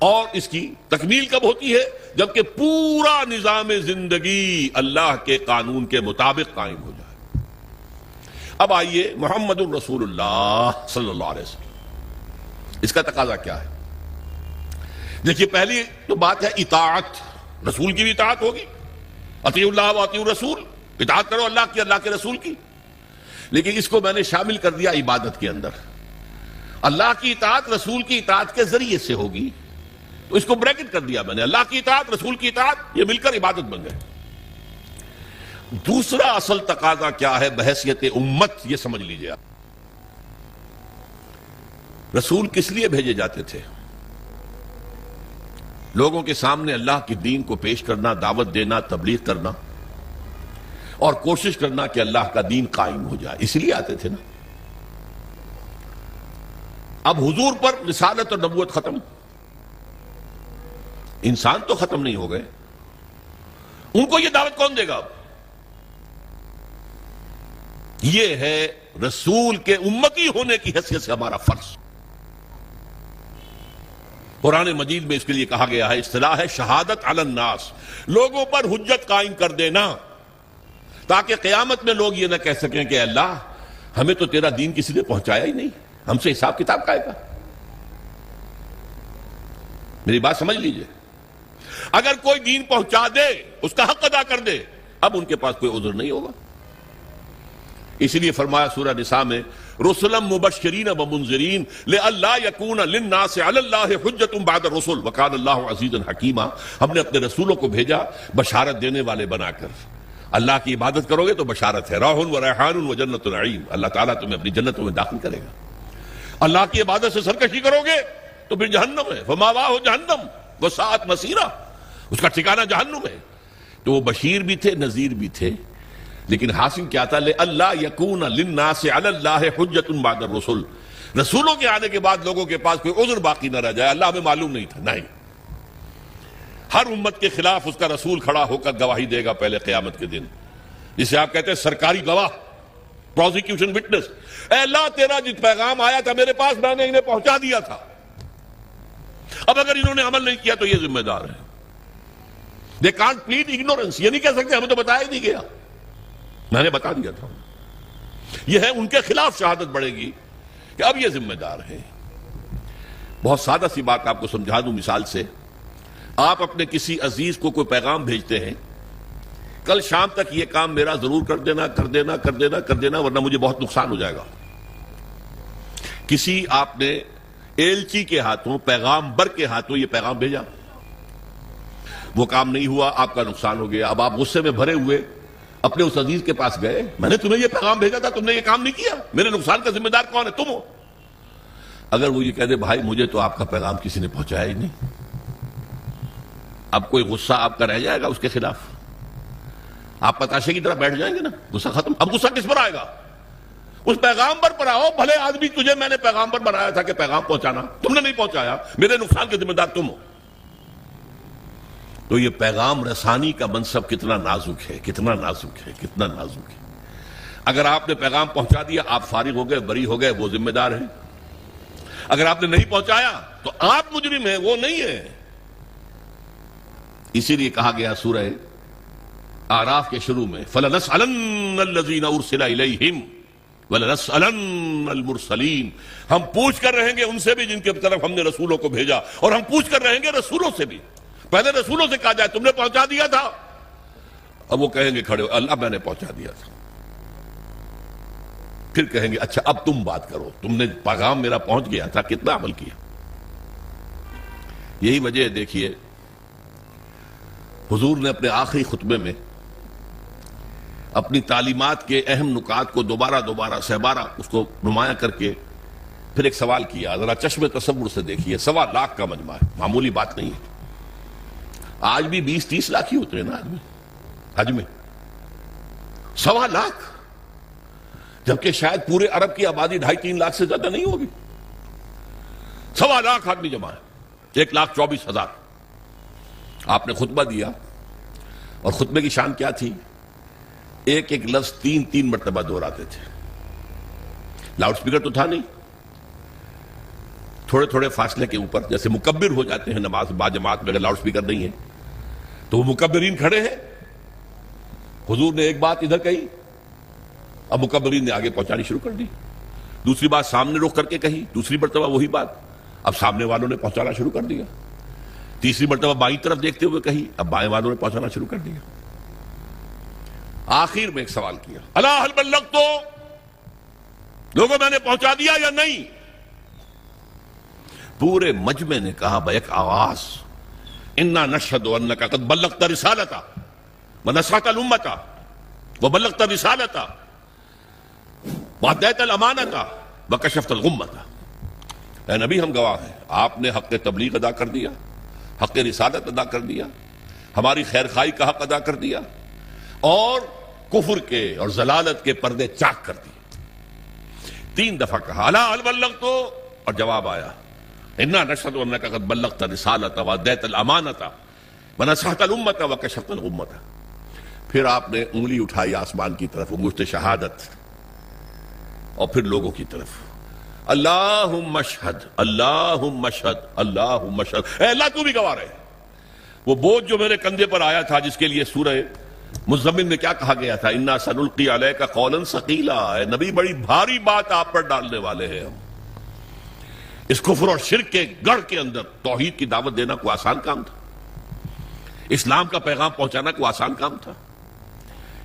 اور اس کی تکمیل کب ہوتی ہے؟ جبکہ پورا نظام زندگی اللہ کے قانون کے مطابق قائم ہو جائے۔ اب آئیے محمد الرسول اللہ صلی اللہ علیہ وسلم، اس کا تقاضا کیا ہے؟ دیکھیے پہلی تو بات ہے اطاعت، رسول کی بھی اطاعت ہوگی، اطیعوا اللہ واطیعوا الرسول، اطاعت کرو اللہ کی، اللہ کے رسول کی۔ لیکن اس کو میں نے شامل کر دیا عبادت کے اندر۔ اللہ کی اطاعت رسول کی اطاعت کے ذریعے سے ہوگی، تو اس کو بریکٹ کر دیا میں نے، اللہ کی اطاعت رسول کی اطاعت، یہ مل کر عبادت بن گئے۔ دوسرا اصل تقاضا کیا ہے بحیثیت امت، یہ سمجھ لیجیے آپ۔ رسول کس لیے بھیجے جاتے تھے؟ لوگوں کے سامنے اللہ کے دین کو پیش کرنا، دعوت دینا، تبلیغ کرنا اور کوشش کرنا کہ اللہ کا دین قائم ہو جائے، اس لیے آتے تھے نا۔ اب حضور پر رسالت اور نبوت ختم، انسان تو ختم نہیں ہو گئے، ان کو یہ دعوت کون دے گا؟ اب یہ ہے رسول کے امتی ہونے کی حیثیت سے ہمارا فرض۔ قرآن مجید میں اس کے لیے کہا گیا ہے، اصطلاح ہے شہادت علی الناس، لوگوں پر حجت قائم کر دینا، تاکہ قیامت میں لوگ یہ نہ کہہ سکیں کہ اللہ ہمیں تو تیرا دین کسی نے پہنچایا ہی نہیں، ہم سے حساب کتاب کا ہے۔ میری بات سمجھ لیجئے، اگر کوئی دین پہنچا دے، اس کا حق ادا کر دے، اب ان کے پاس کوئی عذر نہیں ہوگا۔ اسی لیے فرمایا سورہ نساء میں، رسلا مبشرین ومنذرین لئلا یکون للناس علی اللہ حجۃ بعد الرسل وکان اللہ عزیزا حکیما۔ ہم نے اپنے رسولوں کو بھیجا بشارت دینے والے بنا کر۔ اللہ کی عبادت کرو گے تو بشارت ہے، راح و ریحان و جنت نعیم، اللہ تعالیٰ تمہیں اپنی جنتوں میں داخل کرے گا۔ اللہ کی عبادت سے سرکشی کرو گے تو پھر جہنم ہے، فماواہ جہنم وساءت مصیرا، اس کا ٹھکانہ جہنم ہے۔ تو وہ بشیر بھی تھے، نذیر بھی تھے، لیکن حاصل کیا تھا؟ لئلا یکون للناس علی اللہ حجۃ بعد الرسل، رسولوں کے آنے کے بعد لوگوں کے پاس کوئی عذر باقی نہ رہ جائے۔ اللہ ہمیں معلوم نہیں تھا، نہیں، ہر امت کے خلاف اس کا رسول کھڑا ہو کر گواہی دے گا پہلے قیامت کے دن، جسے آپ کہتے ہیں سرکاری گواہ، پروزیکیوشن وٹنس۔ اے اللہ تیرا جس پیغام آیا تھا میرے پاس، میں نے انہیں پہنچا دیا تھا، اب اگر انہوں نے عمل نہیں کیا تو یہ ذمہ دار ہے۔ دے کانٹ پلیڈ اگنورنس، یہ نہیں کہہ سکتے ہمیں تو بتایا ہی نہیں گیا، میں نے بتا دیا تھا۔ یہ ہے ان کے خلاف شہادت بڑھے گی کہ اب یہ ذمہ دار ہے۔ بہت سادہ سی بات آپ کو سمجھا دوں مثال سے، آپ اپنے کسی عزیز کو کوئی پیغام بھیجتے ہیں، کل شام تک یہ کام میرا ضرور کر دینا، کر دینا، کر دینا، کر دینا، ورنہ مجھے بہت نقصان ہو جائے گا۔ کسی آپ نے ایلچی کے ہاتھوں، پیغام بر کے ہاتھوں یہ پیغام بھیجا، وہ کام نہیں ہوا، آپ کا نقصان ہو گیا۔ اب آپ غصے میں بھرے ہوئے اپنے اس عزیز کے پاس گئے، میں نے تمہیں یہ پیغام بھیجا تھا، تم نے یہ کام نہیں کیا، میرے نقصان کا ذمہ دار کون ہے؟ تم ہو۔ اگر وہ یہ کہہ دے بھائی مجھے تو آپ کا پیغام کسی نے پہنچایا ہی نہیں، اب کوئی غصہ آپ کا رہ جائے گا اس کے خلاف؟ آپ پتاشے کی طرح بیٹھ جائیں گے نا، غصہ ختم۔ اب غصہ کس پر آئے گا؟ اس پیغامبر پر آؤ، بھلے آدمی تجھے میں نے پیغامبر بنایا تھا کہ پیغام پہنچانا، تم نے نہیں پہنچایا، میرے نقصان کے ذمہ دار تم ہو۔ تو یہ پیغام رسانی کا منصب کتنا نازک ہے، کتنا نازک ہے، کتنا نازک ہے۔ اگر آپ نے پیغام پہنچا دیا، آپ فارغ ہو گئے، بری ہو گئے، وہ ذمہ دار ہیں۔ اگر آپ نے نہیں پہنچایا تو آپ مجرم ہیں، وہ نہیں ہے۔ اسی لیے کہا گیا سورہ اعراف کے شروع میں، فَلَنَسْأَلَنَّ الَّذِينَ أُرْسِلَ إِلَيْهِمْ وَلَنَسْأَلَنَّ الْمُرْسَلِينَ، ہم پوچھ کر رہیں گے ان سے بھی جن کے طرف ہم نے رسولوں کو بھیجا، اور ہم پوچھ کر رہیں گے رسولوں سے بھی۔ پہلے رسولوں سے کہا جائے تم نے پہنچا دیا تھا، اب وہ کہیں گے کھڑے ہو، اللہ میں نے پہنچا دیا تھا۔ پھر کہیں گے اچھا اب تم بات کرو، تم نے پیغام میرا پہنچ گیا تھا، کتنا عمل کیا؟ یہی وجہ ہے، دیکھیے حضور نے اپنے آخری خطبے میں اپنی تعلیمات کے اہم نکات کو دوبارہ سہ بارہ اس کو نمایاں کر کے پھر ایک سوال کیا۔ ذرا چشم تصور سے دیکھیے، 1.25 لاکھ کا مجمع ہے، معمولی بات نہیں ہے۔ آج بھی 20-30 لاکھ ہی ہوتے ہیں نا آدمی حج میں، 1.25 لاکھ، جبکہ شاید پورے عرب کی آبادی 2.5-3 لاکھ سے زیادہ نہیں ہوگی۔ 1.25 لاکھ آدمی جمع ہے، 1,24,000۔ آپ نے خطبہ دیا، اور خطبے کی شان کیا تھی؟ ایک ایک لفظ 3 مرتبہ دہراتے تھے۔ لاؤڈ سپیکر تو تھا نہیں، تھوڑے تھوڑے فاصلے کے اوپر، جیسے مکبر ہو جاتے ہیں نماز با جماعت میں، اگر لاؤڈ سپیکر نہیں ہے تو وہ مکبرین کھڑے ہیں۔ حضور نے ایک بات ادھر کہی، اب مکبرین نے آگے پہنچانی شروع کر دی، دوسری بات سامنے رخ کر کے کہی، دوسری مرتبہ وہی بات، اب سامنے والوں نے پہنچانا شروع کر دیا، تیسری مرتبہ بائیں طرف دیکھتے ہوئے کہی، اب بائیں والوں نے پہنچانا شروع کر دیا۔ آخر میں ایک سوال کیا، الا هل بلغت، لوگوں میں نے پہنچا دیا یا نہیں؟ پورے مجمع نے کہا بیک آواز، انا نشہد انک قد بلغت رسالتا ونصحت الامتا، وبلغت الرسالۃ وأديت الأمانۃ وكشفت الغمۃ. اے نبی ہم گواہ ہیں، آپ نے حق تبلیغ ادا کر دیا، حق رسالت ادا کر دیا، ہماری خیر خواہی کا حق ادا کر دیا، اور کفر کے اور ضلالت کے پردے چاک کر دیے. 3 دفعہ کہا الا هل بلغت، اور جواب آیا انا نشهد انك قد بلغت الرسالۃ واديت الامانۃ ونصحت الامۃ وكشفت الغمۃ. پھر آپ نے انگلی اٹھائی آسمان کی طرف، انگشت شہادت، اور پھر لوگوں کی طرف. اللہم اشہد، اللہم اشہد، اللہم اشہد. اے اللہ تو بھی گواہ رہے. وہ بوجھ جو میرے کندھے پر آیا تھا، جس کے لیے سورہ مزمل میں کیا کہا گیا تھا، انا سنلقی علیک قولا ثقیلا. اے نبی بڑی بھاری بات آپ پر ڈالنے والے ہیں ہم. اس کفر اور شرک کے گڑھ کے اندر توحید کی دعوت دینا کوئی آسان کام تھا؟ اسلام کا پیغام پہنچانا کوئی آسان کام تھا؟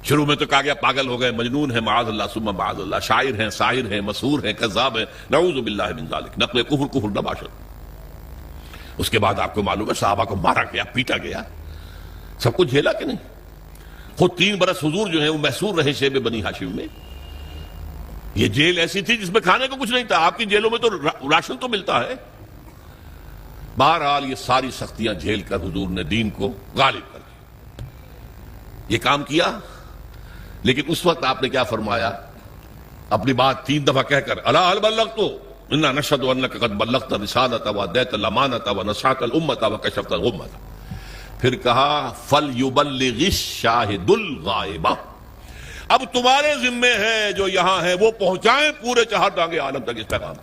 شروع میں تو کہا گیا پاگل ہو گئے، مجنون ہیں، معاذ اللہ ثم معاذ اللہ، شاعر ہیں، ساحر ہیں، مسحور ہیں، کذاب ہیں، نعوذ باللہ من ذالک، نقل کفر کفر نباشد. اس کے بعد آپ کو معلوم ہے صحابہ کو مارا گیا، پیٹا گیا، سب کچھ جھیلا کہ نہیں؟ خود 3 برس حضور جو ہیں وہ محصور رہے شیب بنی ہاشم میں. یہ جیل ایسی تھی جس میں کھانے کو کچھ نہیں تھا. آپ کی جیلوں میں تو راشن تو ملتا ہے. بہرحال یہ ساری سختیاں جھیل کر حضور نے دین کو غالب کر دیا. یہ کام کیا، لیکن اس وقت آپ نے کیا فرمایا؟ اپنی بات 3 دفعہ کہہ کر الا هل بلغت انا نشهد انك قد بلغت الرسالۃ واديت الامانۃ ونصحت الامۃ وكشفت الغمۃ. پھر کہا فلیبلغ الشاہد الغائب. اب تمہارے ذمے ہے جو یہاں ہے وہ پہنچائیں پورے 4 ڈانگے عالم تک اس پیغام.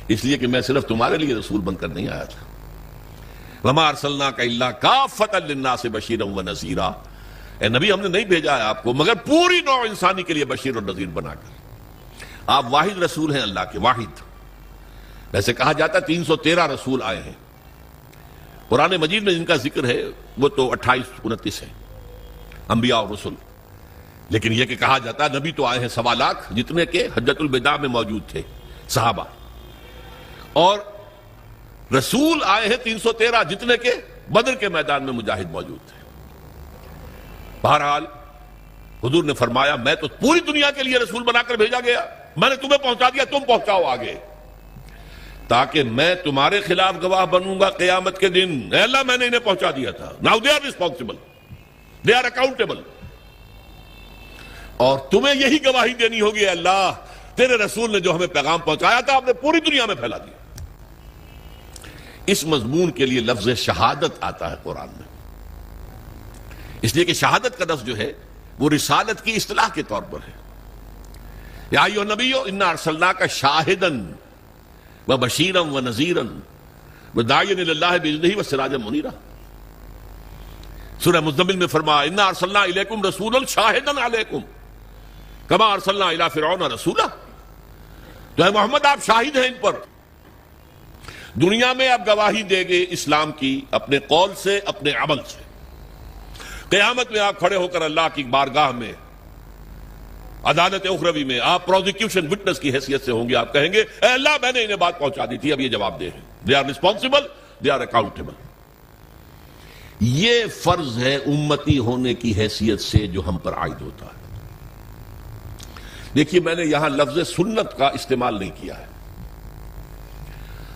اس لیے کہ میں صرف تمہارے لیے رسول بن کر نہیں آیا تھا. وما ارسلناک الا کافۃ للناس بشیرا ونذیرا. اے نبی ہم نے نہیں بھیجا ہے آپ کو مگر پوری نوع انسانی کے لیے بشیر اور نذیر بنا کر. آپ واحد رسول ہیں اللہ کے، واحد. ویسے کہا جاتا ہے 313 رسول آئے ہیں. قرآن مجید میں جن کا ذکر ہے وہ تو 28-29 ہیں انبیاء اور رسل. لیکن یہ کہ کہا جاتا ہے نبی تو آئے ہیں 1.25 لاکھ، جتنے کہ حجۃ الوداع میں موجود تھے صحابہ، اور رسول آئے ہیں 313 جتنے کہ بدر کے میدان میں مجاہد موجود تھے. بہرحال حضور نے فرمایا میں تو پوری دنیا کے لیے رسول بنا کر بھیجا گیا، میں نے تمہیں پہنچا دیا، تم پہنچاؤ آگے، تاکہ میں تمہارے خلاف گواہ بنوں گا قیامت کے دن. اے اللہ میں نے انہیں پہنچا دیا تھا. Now they are responsible, they are accountable. اور تمہیں یہی گواہی دینی ہوگی، اے اللہ تیرے رسول نے جو ہمیں پیغام پہنچایا تھا آپ نے پوری دنیا میں پھیلا دیا. اس مضمون کے لیے لفظ شہادت آتا ہے قرآن میں، اس لیے کہ شہادت کا لفظ جو ہے وہ رسالت کی اصطلاح کے طور پر ہے. یا ایھا النبی انا ارسلناک شاہدا وبشیرا ونذیرا وداعیا الی اللہ باذنہ وسراجا منیرا. سورہ مزمل میں فرمایا انا ارسلنا الیکم رسولا شاہدا علیکم کما ارسلنا الی فرعون رسولا. تو اے محمد آپ شاہد ہیں ان پر. دنیا میں آپ گواہی دیں گے اسلام کی اپنے قول سے، اپنے عمل سے. قیامت میں آپ کھڑے ہو کر اللہ کی بارگاہ میں عدالت اخروی میں آپ پروزیکیوشن وٹنس کی حیثیت سے ہوں گے. آپ کہیں گے اے اللہ میں نے انہیں بات پہنچا دی تھی، اب یہ جواب دے. They are responsible, they are accountable. یہ فرض ہے امتی ہونے کی حیثیت سے جو ہم پر عائد ہوتا ہے. دیکھیے میں نے یہاں لفظ سنت کا استعمال نہیں کیا ہے.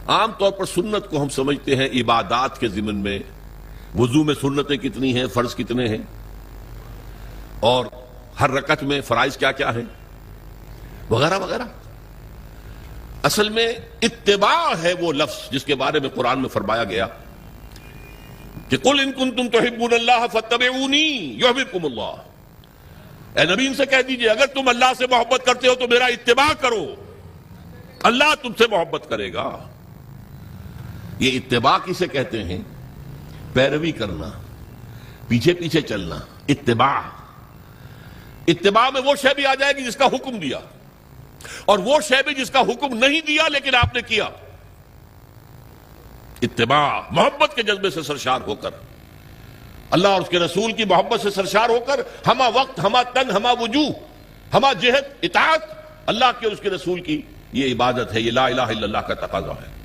عام طور پر سنت کو ہم سمجھتے ہیں عبادات کے ضمن میں، وضو میں سنتیں کتنی ہیں، فرض کتنے ہیں، اور ہر رکعت میں فرائض کیا کیا ہیں، وغیرہ وغیرہ. اصل میں اتباع ہے وہ لفظ جس کے بارے میں قرآن میں فرمایا گیا کہ قل ان کنتم تحبون اللہ فاتبعونی یحببکم اللہ. اے نبی ان سے کہہ دیجئے اگر تم اللہ سے محبت کرتے ہو تو میرا اتباع کرو، اللہ تم سے محبت کرے گا. یہ اتباع کسے کہتے ہیں؟ پیروی کرنا، پیچھے پیچھے چلنا. اتباع اتباع میں وہ شے بھی آ جائے گی جس کا حکم دیا، اور وہ شے بھی جس کا حکم نہیں دیا لیکن آپ نے کیا. اتباع محبت کے جذبے سے سرشار ہو کر، اللہ اور اس کے رسول کی محبت سے سرشار ہو کر، ہما وقت، ہما تن، ہما وجوہ، ہما جہت اطاعت اللہ کے اور اس کے رسول کی. یہ عبادت ہے، یہ لا الہ الا اللہ کا تقاضا ہے.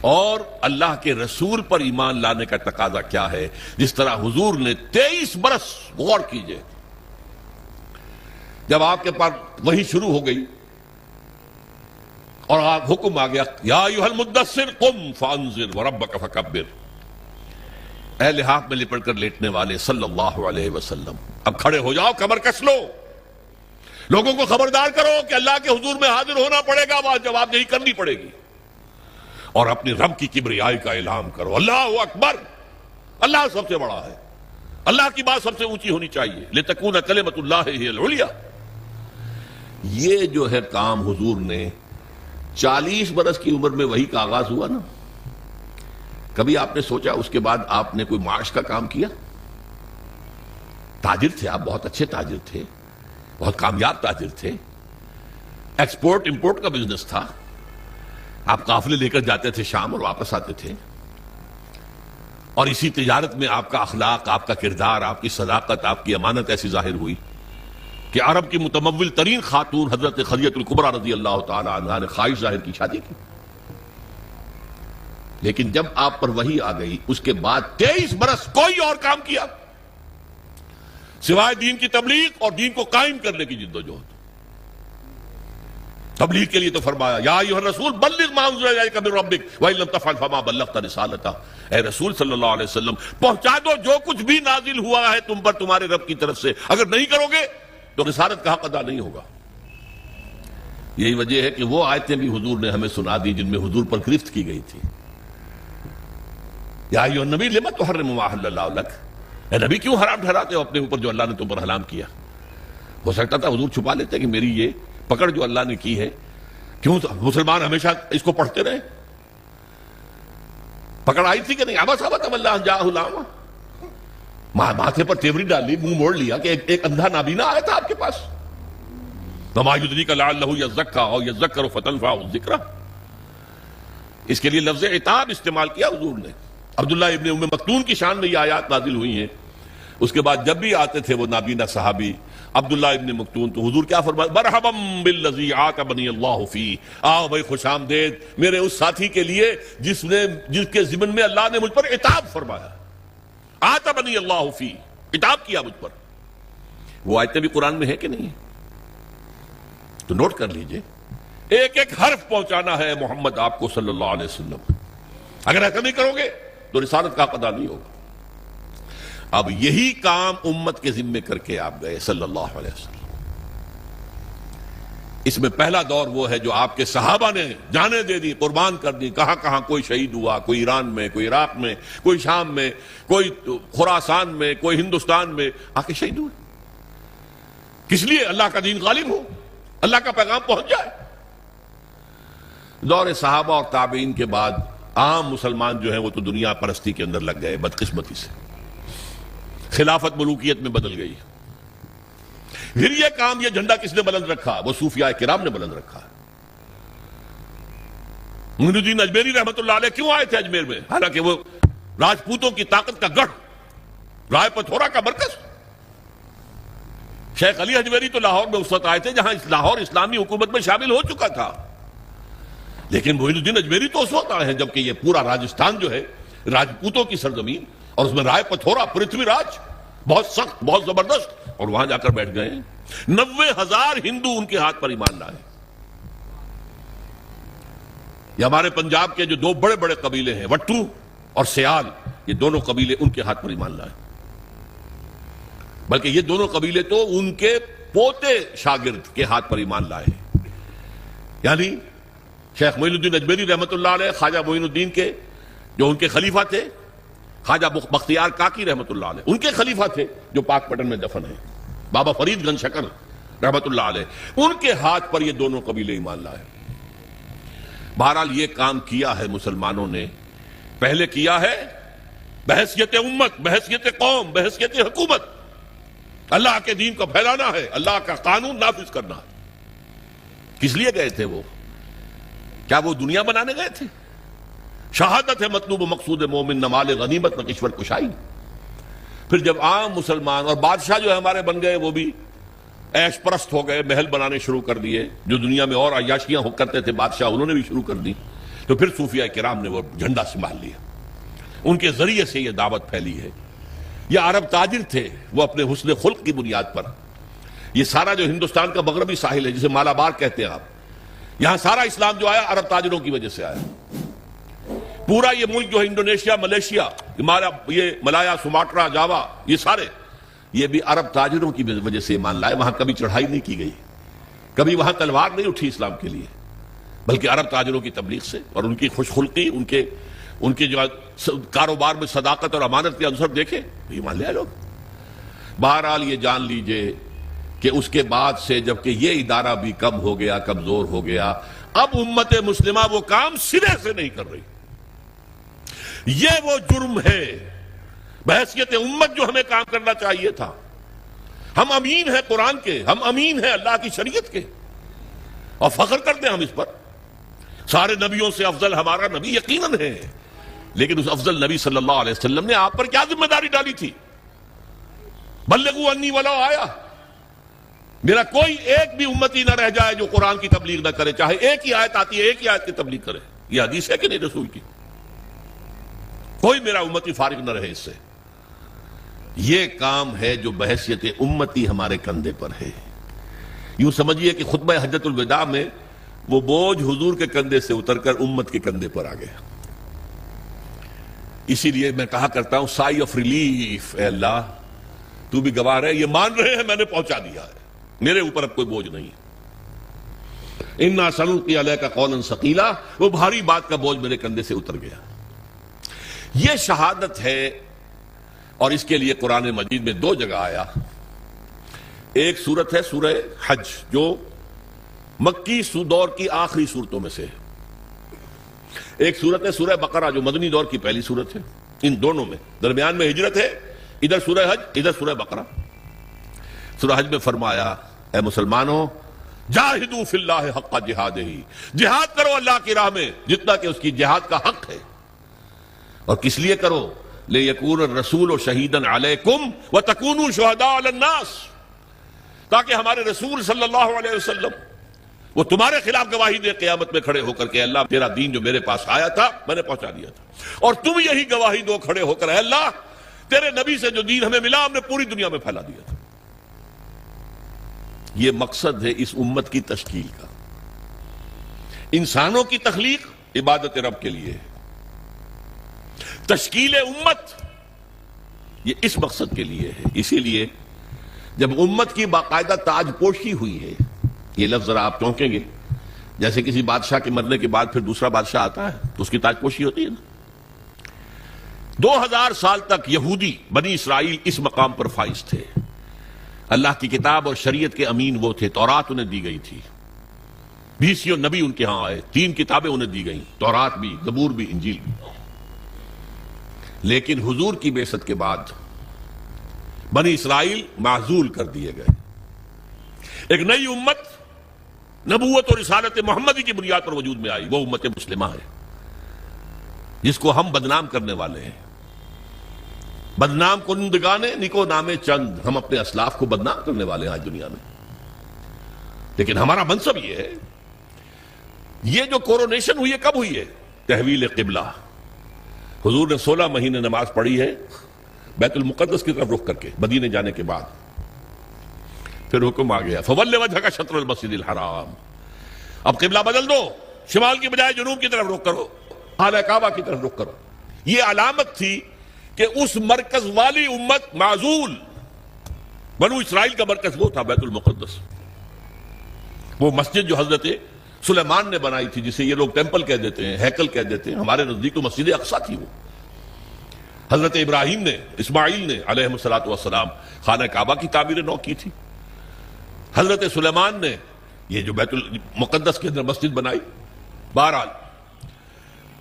اور اللہ کے رسول پر ایمان لانے کا تقاضا کیا ہے؟ جس طرح حضور نے 23 برس، غور کیجئے، جب آپ کے پاس وہی شروع ہو گئی اور آپ حکم آ گیا یا ایھا المدثر قم فانذر وربک فکبر، اے لحاف میں لپٹ کر لیٹنے والے صلی اللہ علیہ وسلم، اب کھڑے ہو جاؤ، کمر کس لو، لوگوں کو خبردار کرو کہ اللہ کے حضور میں حاضر ہونا پڑے گا، وہاں جواب دہی کرنی پڑے گی، اور اپنی رب کی کبریائی کا اعلان کرو، اللہ اکبر، اللہ سب سے بڑا ہے، اللہ کی بات سب سے اونچی ہونی چاہیے، لتکون کلمۃ اللہ ہی العلیٰ۔ یہ جو ہے کام حضور نے 40 برس کی عمر میں وہی کا آغاز ہوا نا، کبھی آپ نے سوچا اس کے بعد آپ نے کوئی معاش کا کام کیا؟ تاجر تھے آپ، بہت اچھے تاجر تھے، بہت کامیاب تاجر تھے، ایکسپورٹ امپورٹ کا بزنس تھا، آپ قافلے لے کر جاتے تھے شام اور واپس آتے تھے، اور اسی تجارت میں آپ کا اخلاق، آپ کا کردار، آپ کی صداقت، آپ کی امانت ایسی ظاہر ہوئی کہ عرب کی متمول ترین خاتون حضرت خدیجہ الکبریٰ رضی اللہ تعالی عنہا نے خواہش ظاہر کی شادی کی، لیکن جب آپ پر وحی آ گئی اس کے بعد 23 برس کوئی اور کام کیا سوائے دین کی تبلیغ اور دین کو قائم کرنے کی جدوجہد۔ تبلیغ کے لیے تو فرمایا یا ایھا الرسول بلغ ما انزل الیک من ربک وان لم تفعل فما بلغت رسالتہ، اے رسول صلی اللہ علیہ وسلم پہنچا دو جو کچھ بھی نازل ہوا ہے تم پر تمہارے رب کی طرف سے، اگر نہیں کرو گے تو رسالت کا حق ادا نہیں ہوگا۔ یہی وجہ ہے کہ وہ آیتیں بھی حضور نے ہمیں سنا دی جن میں حضور پر گرفت کی گئی تھی، یا ایھا النبی لما تحرم ما احل اللہ لک، اے نبی کیوں حرام ٹھہراتے ہو اپنے اوپر جو اللہ نے تم پر حلال کیا؟ ہو سکتا تھا حضور چھپا لیتے کہ میری یہ پکڑ جو اللہ نے کی ہے، کیوں مسلمان ہمیشہ اس کو پڑھتے رہے؟ پکڑ آئی تھی کہ نہیں؟ عبس تولى ان جاءه الاعمى، ماتھے پر تیوری ڈال لی، منہ موڑ لیا کہ ایک اندھا نابینا آیا تھا آپ کے پاس، وما يدريك لعله يزكى او يذكر فتنفعه الذكرى، اس کے لیے لفظ عتاب استعمال کیا حضور نے۔ عبداللہ ابن ام مکتوم کی شان میں یہ آیات نازل ہوئی ہیں، اس کے بعد جب بھی آتے تھے وہ نابینا صحابی عبداللہ ابن مکتوم تو حضور کیا فرمایا؟ مرحبا بالذی عاتبنی اللہ فیہ، آؤ بھائی خوش آمدید میرے اس ساتھی کے لیے جس کے ضمن میں اللہ نے مجھ پر عتاب فرمایا، عاتبنی اللہ فیہ، عتاب کیا مجھ پر۔ وہ آیتیں بھی قرآن میں ہے کہ نہیں ہے؟ تو نوٹ کر لیجئے، ایک ایک حرف پہنچانا ہے محمد آپ کو صلی اللہ علیہ وسلم، اگر ایسا نہیں کرو گے تو رسالت کا ادا نہیں ہوگا۔ اب یہی کام امت کے ذمے کر کے آپ گئے صلی اللہ علیہ وسلم۔ اس میں پہلا دور وہ ہے جو آپ کے صحابہ نے جانیں دے دی، قربان کر دی، کہاں کہاں کوئی شہید ہوا، کوئی ایران میں، کوئی عراق میں، کوئی شام میں، کوئی خراسان میں، کوئی ہندوستان میں آ کے شہید ہوئے، کس لیے؟ اللہ کا دین غالب ہو، اللہ کا پیغام پہنچ جائے۔ دور صحابہ اور تابعین کے بعد عام مسلمان جو ہیں وہ تو دنیا پرستی کے اندر لگ گئے بدقسمتی سے، خلافت ملوکیت میں بدل گئی۔ پھر یہ کام، یہ جھنڈا کس نے بلند رکھا؟ وہ صوفیاء کرام نے بلند رکھا۔ معین الدین اجمیری رحمت اللہ علیہ کیوں آئے تھے اجمیر میں؟ حالانکہ وہ راجپوتوں کی طاقت کا گڑھ، رائے پتھورا کا مرکز۔ شیخ علی اجمیری تو لاہور میں اس وقت آئے تھے جہاں لاہور اسلامی حکومت میں شامل ہو چکا تھا، لیکن معین الدین اجمیری تو اس وقت آئے ہیں جبکہ یہ پورا راجستھان جو ہے راجپوتوں کی سرزمین، اور اس میں رائے پتھورا پرتھوی راج بہت سخت، بہت زبردست، اور وہاں جا کر بیٹھ گئے۔ 90,000 ہندو ان کے ہاتھ پر ایمان لائے۔ یہ ہمارے پنجاب کے جو دو بڑے بڑے قبیلے ہیں وٹو اور سیال، یہ دونوں قبیلے ان کے ہاتھ پر ایمان لائے، بلکہ یہ دونوں قبیلے تو ان کے پوتے شاگرد کے ہاتھ پر ایمان لائے ہیں، یعنی شیخ معین الدین اجمیری رحمت اللہ علیہ، خواجہ معین الدین کے جو ان کے خلیفہ تھے خواجہ بختیار کاکی رحمت اللہ علیہ، ان کے خلیفہ تھے جو پاک پٹن میں دفن ہیں بابا فرید گنج شکر رحمت اللہ علیہ، ان کے ہاتھ پر یہ دونوں قبیلے ایمان لائے۔ بہرحال یہ کام کیا ہے مسلمانوں نے، پہلے کیا ہے بحیثیت امت، بحیثیت قوم، بحیثیت حکومت، اللہ کے دین کو پھیلانا ہے، اللہ کا قانون نافذ کرنا ہے۔ کس لیے گئے تھے وہ؟ کیا وہ دنیا بنانے گئے تھے؟ شہادت ہے مطلوب و مقصود مومن، نہ مال غنیمت نہ کشور کشائی۔ پھر جب عام مسلمان اور بادشاہ جو ہمارے بن گئے وہ بھی عیش پرست ہو گئے، محل بنانے شروع کر دیے، جو دنیا میں اور عیاشیاں کرتے تھے بادشاہ انہوں نے بھی شروع کر دی، تو پھر صوفیاء کرام نے وہ جھنڈا سنبھال لیا، ان کے ذریعے سے یہ دعوت پھیلی ہے۔ یہ عرب تاجر تھے، وہ اپنے حسن خلق کی بنیاد پر یہ سارا جو ہندوستان کا مغربی ساحل ہے جسے مالابار کہتے ہیں آپ، یہاں سارا اسلام جو آیا عرب تاجروں کی وجہ سے آیا۔ پورا یہ ملک جو ہے انڈونیشیا، ملیشیا، یہ ملایا، سماٹرا، جاوا، یہ سارے یہ بھی عرب تاجروں کی وجہ سے ایمان لائے۔ وہاں کبھی چڑھائی نہیں کی گئی، کبھی وہاں تلوار نہیں اٹھی اسلام کے لیے، بلکہ عرب تاجروں کی تبلیغ سے اور ان کی خوش خلقی، ان کے جو کاروبار میں صداقت اور امانت کے عنصر دیکھے ایمان لے لوگ۔ بہرحال یہ جان لیجئے کہ اس کے بعد سے جبکہ یہ ادارہ بھی کم ہو گیا، کمزور ہو گیا، اب امت مسلمہ وہ کام سرے سے نہیں کر رہی۔ یہ وہ جرم ہے بحیثیت امت جو ہمیں کام کرنا چاہیے تھا۔ ہم امین ہیں قرآن کے، ہم امین ہیں اللہ کی شریعت کے، اور فخر کرتے ہیں ہم اس پر۔ سارے نبیوں سے افضل ہمارا نبی یقیناً ہے، لیکن اس افضل نبی صلی اللہ علیہ وسلم نے آپ پر کیا ذمہ داری ڈالی تھی؟ بلغوا انی ولو آیا، میرا کوئی ایک بھی امتی نہ رہ جائے جو قرآن کی تبلیغ نہ کرے، چاہے ایک ہی آیت آتی ہے ایک ہی آیت کی تبلیغ کرے۔ یہ حدیث ہے کہ نہیں رسول کی؟ کوئی میرا امتی فارغ نہ رہے اس سے۔ یہ کام ہے جو بحیثیت امتی ہمارے کندھے پر ہے۔ یوں سمجھیے کہ خطبہ حجۃ الوداع میں وہ بوجھ حضور کے کندھے سے اتر کر امت کے کندھے پر آ گیا۔ اسی لیے میں کہا کرتا ہوں سائی آف ریلیف، اے اللہ تو بھی گواہ ہے، یہ مان رہے ہیں میں نے پہنچا دیا ہے، میرے اوپر اب کوئی بوجھ نہیں۔ انا سنلقی علیک قولا ثقیلا، وہ بھاری بات کا بوجھ میرے کندھے سے اتر گیا۔ یہ شہادت ہے، اور اس کے لیے قرآن مجید میں دو جگہ آیا۔ ایک سورت ہے سورہ حج جو مکی دور کی آخری صورتوں میں سے ہے، ایک سورت ہے سورہ بقرہ جو مدنی دور کی پہلی سورت ہے۔ ان دونوں میں درمیان میں ہجرت ہے، ادھر سورہ حج ادھر سورہ بقرہ۔ سورہ حج میں فرمایا اے مسلمانوں جاہدوا فی اللہ حق جہادہ، جہاد کرو اللہ کی راہ میں جتنا کہ اس کی جہاد کا حق ہے، اور کس لیے کرو؟ لِيَكُونَ الرَّسُولُ شَهِيدًا عَلَيْكُمْ وَتَكُونُوا شُهَدَاءَ عَلَى النَّاسِ، تاکہ ہمارے رسول صلی اللہ علیہ وسلم وہ تمہارے خلاف گواہی دے قیامت میں کھڑے ہو کر کہ اللہ تیرا دین جو میرے پاس آیا تھا میں نے پہنچا دیا تھا، اور تم یہی گواہی دو کھڑے ہو کر اے اللہ تیرے نبی سے جو دین ہمیں ملا ہم نے پوری دنیا میں پھیلا دیا تھا۔ یہ مقصد ہے اس امت کی تشکیل کا۔ انسانوں کی تخلیق عبادت رب کے لیے ہے، تشکیل امت یہ اس مقصد کے لیے ہے۔ اسی لیے جب امت کی باقاعدہ تاج پوشی ہوئی ہے، یہ لفظ ذرا آپ چونکیں گے، جیسے کسی بادشاہ کے مرنے کے بعد پھر دوسرا بادشاہ آتا ہے تو اس کی تاج پوشی ہوتی ہے نا۔ 2000 سال تک یہودی بنی اسرائیل اس مقام پر فائز تھے، اللہ کی کتاب اور شریعت کے امین وہ تھے، تورات انہیں دی گئی تھی، 20 نبی ان کے ہاں آئے، 3 کتابیں انہیں دی گئیں، تورات بھی، زبور بھی، انجیل بھی۔ لیکن حضور کی بعثت کے بعد بنی اسرائیل معزول کر دیے گئے، ایک نئی امت نبوت اور رسالت محمدی کی بنیاد پر وجود میں آئی، وہ امت مسلمہ ہے جس کو ہم بدنام کرنے والے ہیں۔ بدنام کنندگان نکو نامے چند، ہم اپنے اسلاف کو بدنام کرنے والے ہیں آج دنیا میں۔ لیکن ہمارا منصب یہ ہے، یہ جو کورونیشن ہوئی ہے کب ہوئی ہے؟ تحویل قبلہ، حضور نے 16 مہینے نماز پڑھی ہے بیت المقدس کی طرف رخ کر کے مدینے جانے کے بعد، پھر حکم آ گیا فَوَلِّ وَجْهَكَ شَطْرَ الْمَسْجِدِ الْحَرَامِ، اب قبلہ بدل دو، شمال کی بجائے جنوب کی طرف رخ کرو، خانہ کعبہ کی طرف رخ کرو۔ یہ علامت تھی کہ اس مرکز والی امت معزول، بنو اسرائیل کا مرکز وہ تھا بیت المقدس، وہ مسجد جو حضرت سلیمان نے بنائی تھی، جسے یہ لوگ ٹیمپل کہہ دیتے ہیں، ہیکل کہہ دیتے ہیں، ہمارے نزدیک تو مسجد اقصیٰ تھی۔ وہ حضرت ابراہیم نے، اسماعیل نے علیہ السلام خانہ کعبہ کی تعمیر نو کی تھی، حضرت سلیمان نے یہ جو بیت المقدس کے اندر مسجد بنائی۔ بہرحال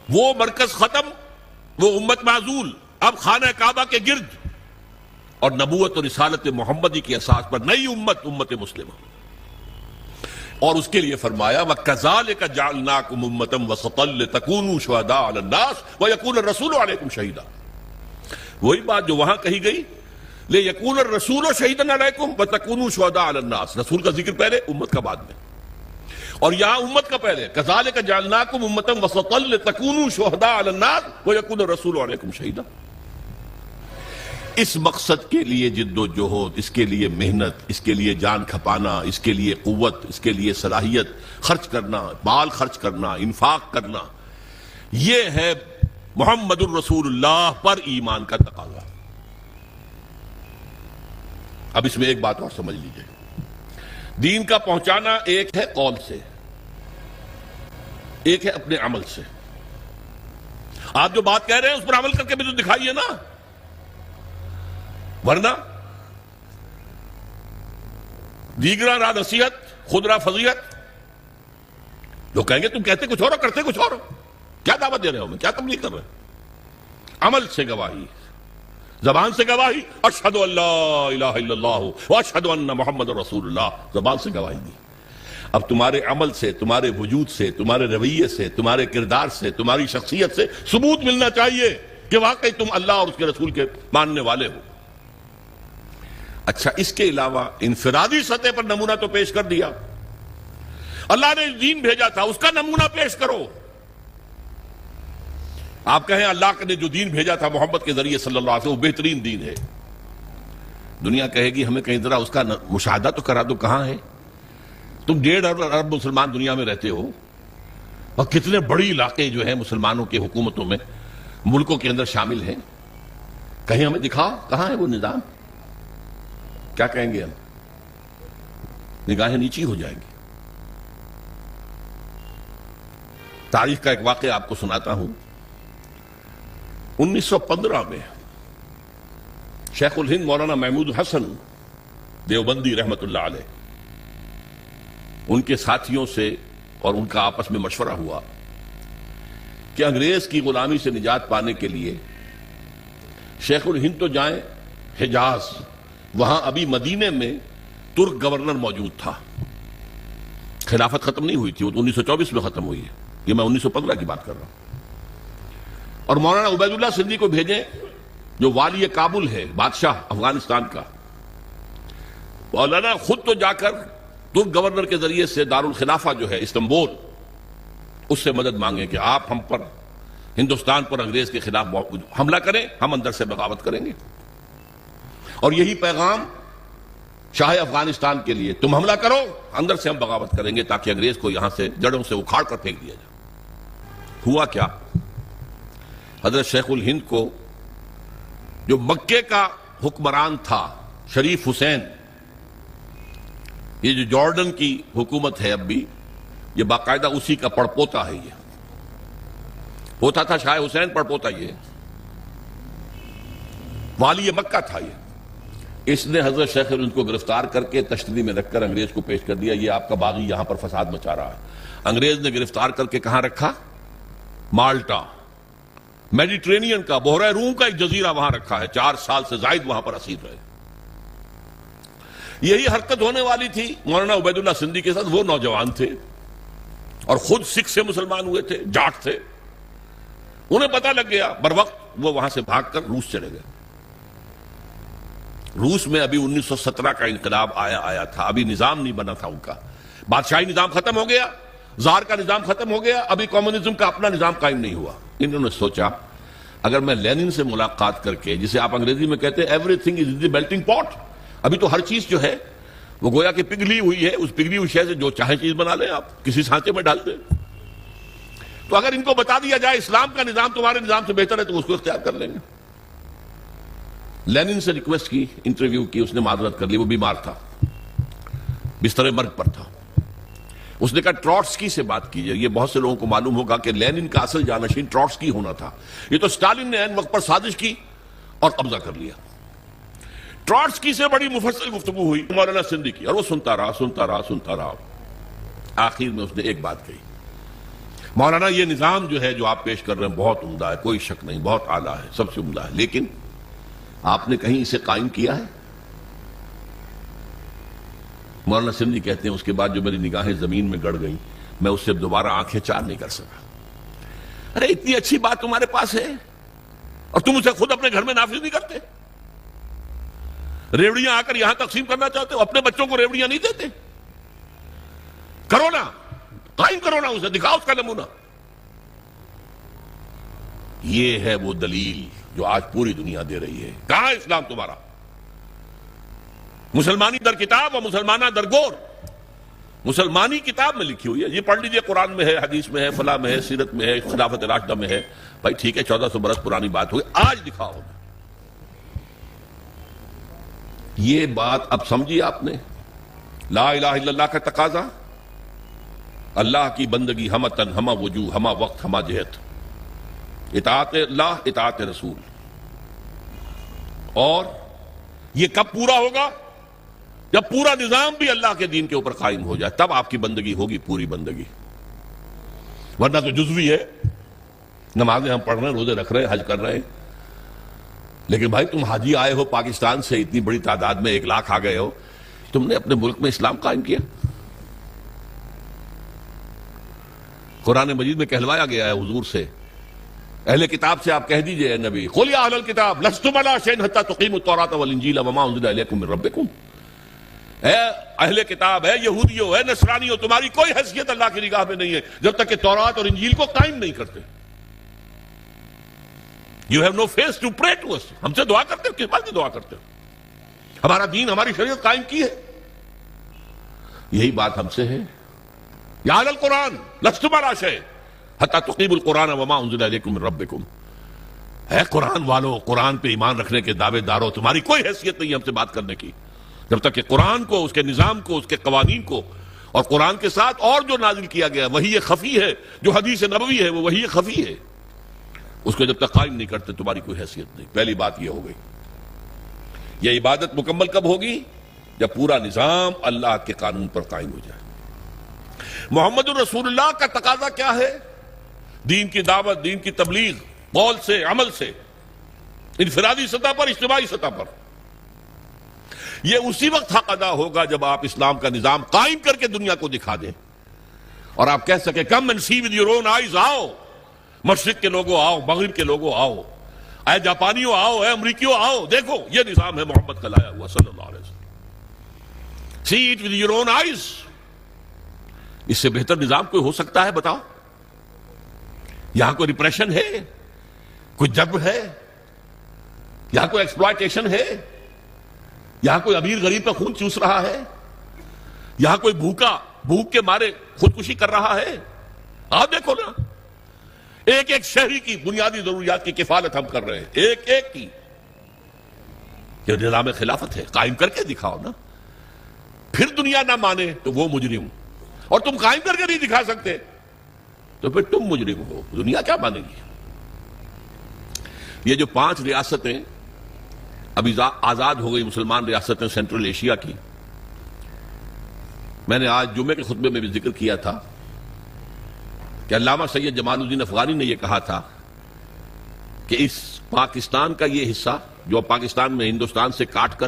وہ مرکز ختم، وہ امت معزول، اب خانہ کعبہ کے گرد اور نبوت اور رسالت محمدی کی اساس پر نئی امت، امت مسلمہ، اور اس کے لیے فرمایا وَكَذَلِكَ جَعَلْنَاكُمْ أُمَّةً وَسَطًا لِتَكُونُوا شُهَدَاءَ عَلَى النَّاسِ وَيَكُونَ الرَّسُولُ عَلَيْكُمْ شَهِيدًا، وہی بات جو وہاں کہی گئی لِيَكُونَ الرَّسُولُ شَهِيدًا عَلَيْكُمْ وَتَكُونُوا شُهَدَاءَ عَلَى النَّاسِ، رسول کا ذکر پہلے، امت کا بعد میں، اور یہاں امت کا پہلے كَذَلِكَ جَعَلْنَاكُمْ أُمَّةً وَسَطًا لِتَكُونُوا شُهَدَاءَ عَلَى النَّاسِ وَيَكُونَ الرَّسُولُ عَلَيْكُمْ شَهِيدًا۔ اس مقصد کے لیے جد و جہد، اس کے لیے محنت، اس کے لیے جان کھپانا، اس کے لیے قوت، اس کے لیے صلاحیت خرچ کرنا، مال خرچ کرنا، انفاق کرنا، یہ ہے محمد الرسول اللہ پر ایمان کا تقاضا۔ اب اس میں ایک بات اور سمجھ لیجئے، دین کا پہنچانا ایک ہے قول سے، ایک ہے اپنے عمل سے۔ آپ جو بات کہہ رہے ہیں اس پر عمل کر کے بھی تو دکھائیے نا، ورنہ دیگراں راہ نصیحت خود راہ فضیحت۔ لوگ کہیں گے تم کہتے کچھ اور ہو کرتے کچھ اور ہو، کیا دعوت دے رہے ہو، میں کیا تبلیغ کر رہے ہیں؟ عمل سے گواہی، زبان سے گواہی، اشہد ان لا الہ الا اللہ واشہد ان محمد رسول اللہ، زبان سے گواہی دی۔ اب تمہارے عمل سے، تمہارے وجود سے، تمہارے رویے سے، تمہارے کردار سے، تمہاری شخصیت سے ثبوت ملنا چاہیے کہ واقعی تم اللہ اور اس کے رسول کے ماننے والے ہو۔ اچھا، اس کے علاوہ انفرادی سطح پر نمونہ تو پیش کر دیا، اللہ نے دین بھیجا تھا اس کا نمونہ پیش کرو۔ آپ کہیں اللہ نے جو دین بھیجا تھا محمد کے ذریعے صلی اللہ علیہ وسلم وہ بہترین دین ہے، دنیا کہے گی ہمیں کہیں ذرا اس کا مشاہدہ تو کرا دو، کہاں ہے؟ تم 1.5 ارب مسلمان دنیا میں رہتے ہو اور کتنے بڑی علاقے جو ہیں مسلمانوں کی حکومتوں میں، ملکوں کے اندر شامل ہیں، کہیں ہمیں دکھاؤ کہاں ہے وہ نظام؟ کیا کہیں گے ہم؟ نگاہیں نیچی ہو جائیں گی۔ تاریخ کا ایک واقعہ آپ کو سناتا ہوں۔ 1915 میں شیخ الہند مولانا محمود حسن دیوبندی رحمت اللہ علیہ، ان کے ساتھیوں سے اور ان کا آپس میں مشورہ ہوا کہ انگریز کی غلامی سے نجات پانے کے لیے شیخ الہند تو جائیں حجاز، وہاں ابھی مدینے میں ترک گورنر موجود تھا، خلافت ختم نہیں ہوئی تھی، وہ تو 1924 میں ختم ہوئی ہے، یہ میں 1915 کی بات کر رہا ہوں۔ اور مولانا عبید اللہ سندھی کو بھیجیں جو والی کابل ہے، بادشاہ افغانستان کا، مولانا خود تو جا کر ترک گورنر کے ذریعے سے دارالخلافہ جو ہے استنبول، اس سے مدد مانگیں کہ آپ ہم پر، ہندوستان پر انگریز کے خلاف حملہ کریں، ہم اندر سے بغاوت کریں گے۔ اور یہی پیغام شاہ افغانستان کے لیے، تم حملہ کرو اندر سے ہم بغاوت کریں گے تاکہ انگریز کو یہاں سے جڑوں سے اکھاڑ کر پھینک دیا جائے۔ ہوا کیا؟ حضرت شیخ الہند کو جو مکے کا حکمران تھا شریف حسین، یہ جو جارڈن کی حکومت ہے اب بھی، یہ باقاعدہ اسی کا پڑپوتا ہے، یہ ہوتا تھا شاہ حسین پڑپوتا، یہ والی مکہ تھا۔ یہ اس نے حضرت شیخ الہند کو گرفتار کر کے تشتری میں رکھ کر انگریز کو پیش کر دیا، یہ آپ کا باغی یہاں پر فساد مچا رہا ہے۔ انگریز نے گرفتار کر کے کہاں رکھا؟ مالٹا، میڈیٹرینین کا، بحیرہ روم کا ایک جزیرہ وہاں رکھا ہے، 4 سال سے زائد وہاں پر اسیر رہے۔ یہی حرکت ہونے والی تھی مولانا عبید اللہ سندھی کے ساتھ، وہ نوجوان تھے اور خود سکھ سے مسلمان ہوئے تھے، جاٹ تھے، انہیں پتہ لگ گیا، بروقت وہ وہاں سے بھاگ کر روس چلے گئے۔ روس میں ابھی 1917 کا انقلاب آیا تھا، ابھی نظام نہیں بنا تھا ان کا، بادشاہی نظام ختم ہو گیا، زار کا نظام ختم ہو گیا، ابھی کمیونزم کا اپنا نظام قائم نہیں ہوا۔ انہوں نے سوچا اگر میں لینن سے ملاقات کر کے، جسے آپ انگریزی میں کہتے ہیں every thing is in the melting پاٹ، ابھی تو ہر چیز جو ہے وہ گویا کہ پگھلی ہوئی ہے، اس پگھلی ہوئی شے سے جو چاہے چیز بنا لیں آپ، کسی سانچے میں ڈال دیں۔ تو اگر ان کو بتا دیا جائے اسلام کا نظام تمہارے نظام سے بہتر ہے تو اس کو اختیار کر لیں گے۔ لینن سے ریکویسٹ کی، انٹرویو کی، اس نے معذرت کر لی، وہ بیمار تھا، بستر مرگ پر تھا۔ اس نے کہا ٹروٹسکی سے بات کیجئے۔ یہ بہت سے لوگوں کو معلوم ہوگا کہ لینن کا اصل جانشین ٹروٹسکی ہونا تھا، یہ تو اسٹالن نے عین وقت پر سازش کی اور قبضہ کر لیا۔ ٹروٹسکی سے بڑی مفصل گفتگو ہوئی مولانا سندھی کی، اور وہ سنتا رہا۔ آخر میں اس نے ایک بات کہی، مولانا یہ نظام جو ہے جو آپ پیش کر رہے ہیں بہت عمدہ ہے، کوئی شک نہیں، بہت اعلیٰ ہے، سب سے عمدہ ہے، لیکن آپ نے کہیں اسے قائم کیا ہے؟ مولانا سندھی کہتے ہیں اس کے بعد جو میری نگاہیں زمین میں گڑ گئیں، میں اس سے دوبارہ آنکھیں چار نہیں کر سکا۔ ارے اتنی اچھی بات تمہارے پاس ہے اور تم اسے خود اپنے گھر میں نافذ نہیں کرتے؟ ریوڑیاں آ کر یہاں تقسیم کرنا چاہتے ہو، اپنے بچوں کو ریوڑیاں نہیں دیتے؟ کرو نا، قائم کرو نا، اسے دکھاؤ اس کا نمونہ۔ یہ ہے وہ دلیل جو آج پوری دنیا دے رہی ہے. کہاں ہے اسلام تمہارا؟ مسلمانی در کتاب اور مسلمانہ در گور. مسلمانی کتاب میں لکھی ہوئی ہے، یہ پڑھ لیجئے، قرآن میں ہے، حدیث میں ہے، فلاں میں ہے، سیرت میں ہے، خلافت راشدہ میں ہے. بھائی ٹھیک ہے، 1400 برس پرانی بات ہوئی، آج دکھاؤ. یہ بات اب سمجھی آپ نے؟ لا الہ الا اللہ کا تقاضا، اللہ کی بندگی ہمہ تن ہمہ وجوہ ہمہ وقت ہمہ جہت، اطاعت اللہ اطاعت رسول. اور یہ کب پورا ہوگا؟ جب پورا نظام بھی اللہ کے دین کے اوپر قائم ہو جائے، تب آپ کی بندگی ہوگی پوری بندگی. ورنہ تو جزوی ہے، نمازیں ہم پڑھ رہے ہیں، روزے رکھ رہے ہیں، حج کر رہے ہیں، لیکن بھائی تم حاجی آئے ہو پاکستان سے، اتنی بڑی تعداد میں 1 لاکھ آ گئے ہو، تم نے اپنے ملک میں اسلام قائم کیا؟ قرآن مجید میں کہلوایا گیا ہے حضور سے، اہل کتاب سے آپ کہہ دیجئے اے نبی، قل یا اہل الکتاب لستم علی شیء حتی تقیموا التوراۃ والانجیل وما انزل الیکم من ربکم. اے اہل کتاب، اے یہودیوں، اے نصرانیوں، تمہاری کوئی حیثیت اللہ کی نگاہ میں نہیں ہے جب تک کہ تورات اور انجیل کو قائم نہیں کرتے. You have no face to pray to us. ہم سے دعا کرتے ہو، کس بات کی دعا کرتے ہو؟ ہمارا دین، ہماری شریعت قائم کی ہے. یہی بات ہم سے ہے. یا اہل القرآن لستم علی شیء حتی تقیموا القرآن وما انزل الیکم من ربکم. اے قرآن والو، قرآن پہ ایمان رکھنے کے دعوے دارو، تمہاری کوئی حیثیت نہیں ہم سے بات کرنے کی جب تک کہ قرآن کو، اس کے نظام کو، اس کے قوانین کو، اور قرآن کے ساتھ اور جو نازل کیا گیا وہی خفی ہے، جو حدیث نبوی ہے وہ وہی خفی ہے، اس کو جب تک قائم نہیں کرتے تمہاری کوئی حیثیت نہیں. پہلی بات یہ ہو گئی. یہ عبادت مکمل کب ہوگی؟ جب پورا نظام اللہ کے قانون پر قائم ہو جائے. محمد الرسول اللہ کا تقاضا کیا ہے؟ دین کی دعوت، دین کی تبلیغ، قول سے، عمل سے، انفرادی سطح پر، اجتماعی سطح پر. یہ اسی وقت حق ادا ہوگا جب آپ اسلام کا نظام قائم کر کے دنیا کو دکھا دیں اور آپ کہہ سکیں come and see with your own eyes, آؤ مشرق کے لوگوں آؤ، مغرب کے لوگوں آؤ، اے جاپانیوں آؤ، اے امریکیوں آؤ، دیکھو یہ نظام ہے محمد کا لایا ہوا صلی اللہ علیہ وسلم. See it with your own eyes. اس سے بہتر نظام کوئی ہو سکتا ہے؟ بتاؤ. یہاں کوئی ریپریشن ہے؟ کوئی جبر ہے؟ یہاں کوئی ایکسپلائٹیشن ہے؟ یہاں کوئی امیر غریب کا خون چوس رہا ہے؟ یہاں کوئی بھوک کے مارے خودکشی کر رہا ہے؟ آپ دیکھو نا، ایک ایک شہری کی بنیادی ضروریات کی کفالت ہم کر رہے ہیں، ایک ایک کی. یہ نظام خلافت ہے، قائم کر کے دکھاؤ نا. پھر دنیا نہ مانے تو وہ مجرم، اور تم قائم کر کے نہیں دکھا سکتے تو پھر تم مجرم ہو، دنیا کیا مانے گی؟ یہ جو 5 ریاستیں ابھی آزاد ہو گئی، مسلمان ریاستیں سینٹرل ایشیا کی، میں نے آج جمعے کے خطبے میں بھی ذکر کیا تھا کہ علامہ سید جمال الدین افغانی نے یہ کہا تھا کہ اس پاکستان کا یہ حصہ جو پاکستان میں ہندوستان سے کاٹ کر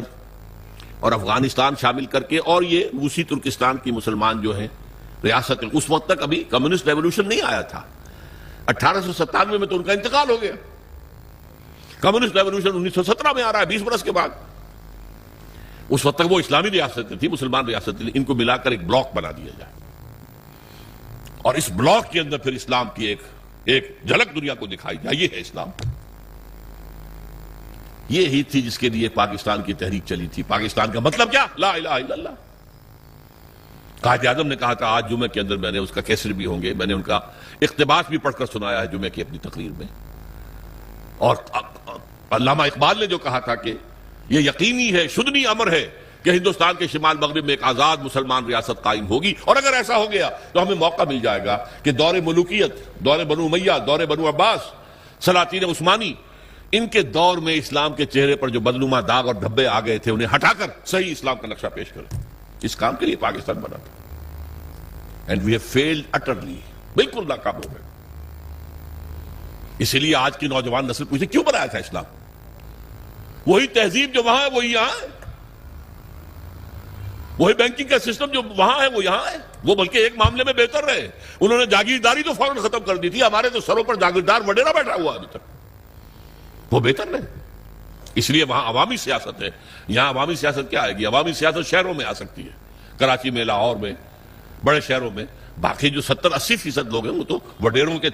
اور افغانستان شامل کر کے، اور یہ روسی ترکستان کی مسلمان جو ہیں ریاست، اس وقت تک ابھی کمیونسٹ ریولوشن نہیں آیا تھا. 1897 میں تو ان کا انتقال ہو گیا. کمیونسٹ ریولوشن 1917 میں آ رہا ہے، 20 برس کے بعد. اس وقت تک وہ اسلامی ریاستیں تھیں، مسلمان ریاستیں تھیں. ان کو ملا کر ایک بلاک بنا دیا جائے اور اس بلاک کے اندر پھر اسلام کی ایک جھلک دنیا کو دکھائی جائے. یہ ہے اسلام. یہ ہی تھی جس کے لیے پاکستان کی تحریک چلی تھی. پاکستان کا مطلب کیا؟ لا الہ الا اللہ. قائد اعظم نے کہا تھا، آج جمعے کے اندر میں نے اس کا کیسر بھی ہوں گے، میں نے ان کا اقتباس بھی پڑھ کر سنایا ہے جمعے کی اپنی تقریر میں. اور علامہ اقبال نے جو کہا تھا کہ یہ یقینی ہے، شدنی امر ہے کہ ہندوستان کے شمال مغرب میں ایک آزاد مسلمان ریاست قائم ہوگی، اور اگر ایسا ہو گیا تو ہمیں موقع مل جائے گا کہ دور ملوکیت، دور بنو امیہ، دور بنو عباس، سلاطین عثمانی، ان کے دور میں اسلام کے چہرے پر جو بدنما داغ اور دھبے آ گئے تھے انہیں ہٹا کر صحیح اسلام کا نقشہ پیش کریں. اس کام کے لیے پاکستان بنا تھا. And we have failed utterly. بالکل ناکام ہو گئے. اسی لیے آج کی نوجوان نسل پوچھے کیوں بنایا تھا اسلام؟ وہی تہذیب جو وہاں ہے وہی یہاں ہے، وہی بینکنگ کا سسٹم جو وہاں ہے وہ یہاں ہے. وہ بلکہ ایک معاملے میں بہتر رہے، انہوں نے جاگیرداری تو فوراً ختم کر دی تھی. ہمارے تو سروں پر جاگیردار وڈیرا بیٹھا ہوا ابھی تک. وہ بہتر رہے. اس لیے وہاں عوامی سیاست ہے. یہاں عوامی سیاست کیا آئے گی؟ عوامی سیاست شہروں میں آ سکتی ہے، کراچی میں، لاہور میں، بڑے شہروں میں. باقی جو 70-80% لوگ ہیں وہ تو وڈیروں کے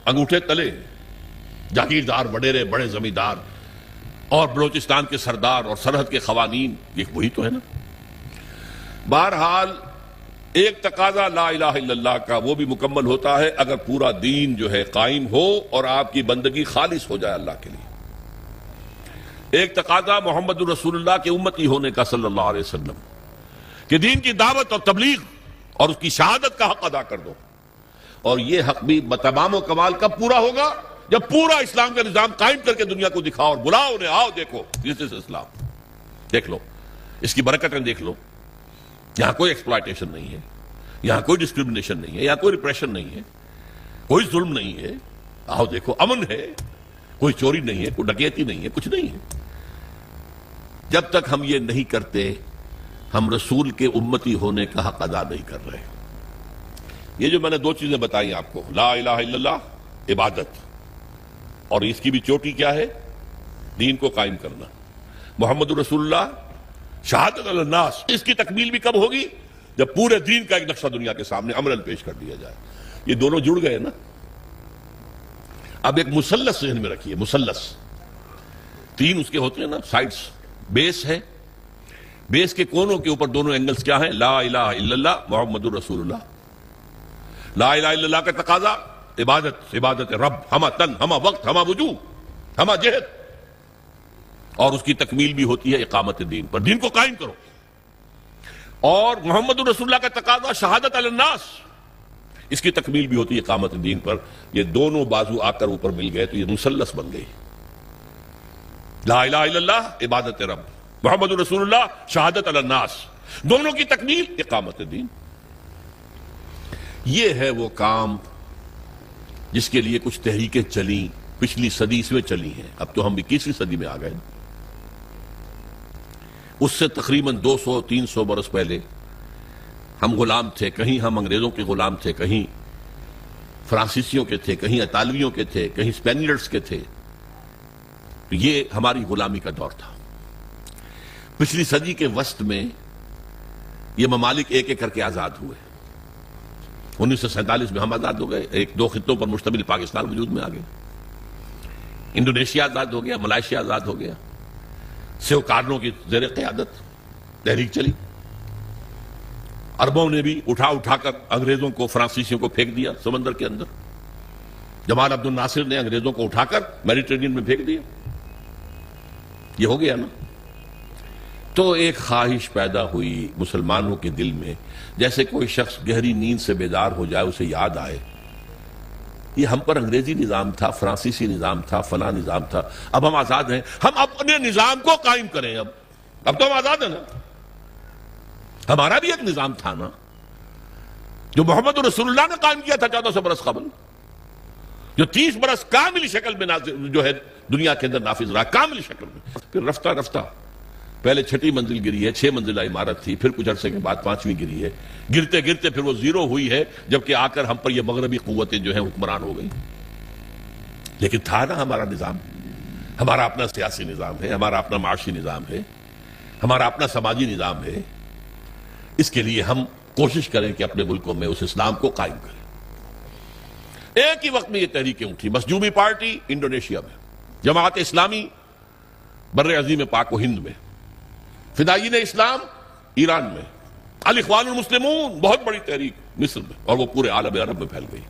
انگوٹھے تلے ہیں. جاگیردار وڈیرے بڑے زمیندار اور بلوچستان کے سردار اور سرحد کے قوانین، یہ وہی تو ہے نا۔ بہرحال ایک تقاضا لا الہ الا اللہ کا وہ بھی مکمل ہوتا ہے اگر پورا دین جو ہے قائم ہو اور آپ کی بندگی خالص ہو جائے اللہ کے لیے۔ ایک تقاضا محمد رسول اللہ کے امتی ہونے کا صلی اللہ علیہ وسلم، کہ دین کی دعوت اور تبلیغ اور اس کی شہادت کا حق ادا کر دو، اور یہ حق بھی بتمام و کمال کب پورا ہوگا؟ جب پورا اسلام کا نظام قائم کر کے دنیا کو دکھاؤ اور بلاؤ انہیں، آؤ دیکھو دس از اسلام، دیکھ لو اس کی برکتیں، دیکھ لو یہاں کوئی ایکسپلائٹیشن نہیں ہے، یہاں کوئی ڈسکریمنیشن نہیں ہے، یہاں کوئی ریپریشن نہیں ہے، کوئی ظلم نہیں ہے، آؤ دیکھو امن ہے، کوئی چوری نہیں ہے، کوئی ڈکیتی نہیں ہے، کچھ نہیں ہے۔ جب تک ہم یہ نہیں کرتے ہم رسول کے امتی ہونے کا حق ادا نہیں کر رہے۔ یہ جو میں نے دو چیزیں بتائی آپ کو، لا الہ الا اللہ عبادت، اور اس کی بھی چوٹی کیا ہے؟ دین کو قائم کرنا، محمد رسول اللہ شہادت علی الناس، اس کی تکمیل بھی کب ہوگی؟ جب پورے دین کا ایک نقشہ دنیا کے سامنے عملاً پیش کر دیا جائے۔ یہ دونوں جڑ گئے نا۔ اب ایک مثلث ذہن میں رکھیے، مثلث تین اس کے ہوتے ہیں نا سائڈز، بیس ہے، بیس کے کونوں کے اوپر دونوں اینگلز کیا ہیں؟ لا الہ الا اللہ محمد رسول اللہ۔ لا الہ الا اللہ کا تقاضا عبادت، عبادت رب، ہمہ تن، ہمہ وقت، ہمہ وجوہ، ہمہ جہد، اور اس کی تکمیل بھی ہوتی ہے اقامت دین پر، دین کو قائم کرو۔ اور محمد رسول اللہ کا تقاضا شہادت علی الناس، اس کی تکمیل بھی ہوتی ہے اقامت دین پر۔ یہ دونوں بازو آ کر اوپر مل گئے تو یہ مثلث بن گئی، لا الہ الا اللہ عبادت رب، محمد رسول اللہ شہادت علی الناس، دونوں کی تکمیل اقامت دین۔ یہ ہے وہ کام جس کے لیے کچھ تحریکیں چلیں، پچھلی صدی اس میں چلی ہیں، اب تو ہم 21ویں صدی میں آ گئے۔ اس سے تقریباً 200-300 برس پہلے ہم غلام تھے، کہیں ہم انگریزوں کے غلام تھے، کہیں فرانسیسیوں کے تھے، کہیں اطالویوں کے تھے، کہیں اسپینیئرز کے تھے۔ یہ ہماری غلامی کا دور تھا۔ پچھلی صدی کے وسط میں یہ ممالک ایک ایک کر کے آزاد ہوئے۔ 1947 میں ہم آزاد ہو گئے، ایک دو خطوں پر مشتمل پاکستان وجود میں آ گیا۔ انڈونیشیا آزاد ہو گیا، ملائیشیا آزاد ہو گیا، سیوکارنوں کی زیر قیادت تحریک چلی۔ عربوں نے بھی اٹھا اٹھا کر انگریزوں کو، فرانسیسیوں کو پھینک دیا سمندر کے اندر۔ جمال عبد الناصر نے انگریزوں کو اٹھا کر میڈیٹرینین میں پھینک دیا۔ یہ ہو گیا نا۔ تو ایک خواہش پیدا ہوئی مسلمانوں کے دل میں، جیسے کوئی شخص گہری نیند سے بیدار ہو جائے، اسے یاد آئے یہ ہم پر انگریزی نظام تھا، فرانسیسی نظام تھا، فلاں نظام تھا، اب ہم آزاد ہیں، ہم اپنے نظام کو قائم کریں۔ اب تو ہم آزاد ہیں نا، ہمارا بھی ایک نظام تھا نا جو محمد رسول اللہ نے قائم کیا تھا 1400 برس قبل، جو 30 برس کامل شکل میں جو ہے دنیا کے اندر نافذ رہا، کامل شکل میں۔ پھر رفتہ رفتہ پہلے 6ٹھی منزل گری ہے، 6 منزلہ عمارت تھی، پھر کچھ عرصے کے بعد 5ویں گری ہے، گرتے گرتے پھر وہ 0 ہوئی ہے، جبکہ آ کر ہم پر یہ مغربی قوتیں جو ہیں حکمران ہو گئی۔ لیکن تھا نا ہمارا نظام، ہمارا اپنا سیاسی نظام ہے، ہمارا اپنا معاشی نظام ہے، ہمارا اپنا سماجی نظام ہے۔ اس کے لیے ہم کوشش کریں کہ اپنے ملکوں میں اس اسلام کو قائم کریں۔ ایک ہی وقت میں یہ تحریکیں اٹھی، مظلومی پارٹی انڈونیشیا میں، جماعت اسلامی بر عظیم پاک و ہند میں، فدائین اسلام ایران میں، الاخوان المسلمون بہت بڑی تحریک مصر میں، اور وہ پورے عالم عرب میں پھیل گئی۔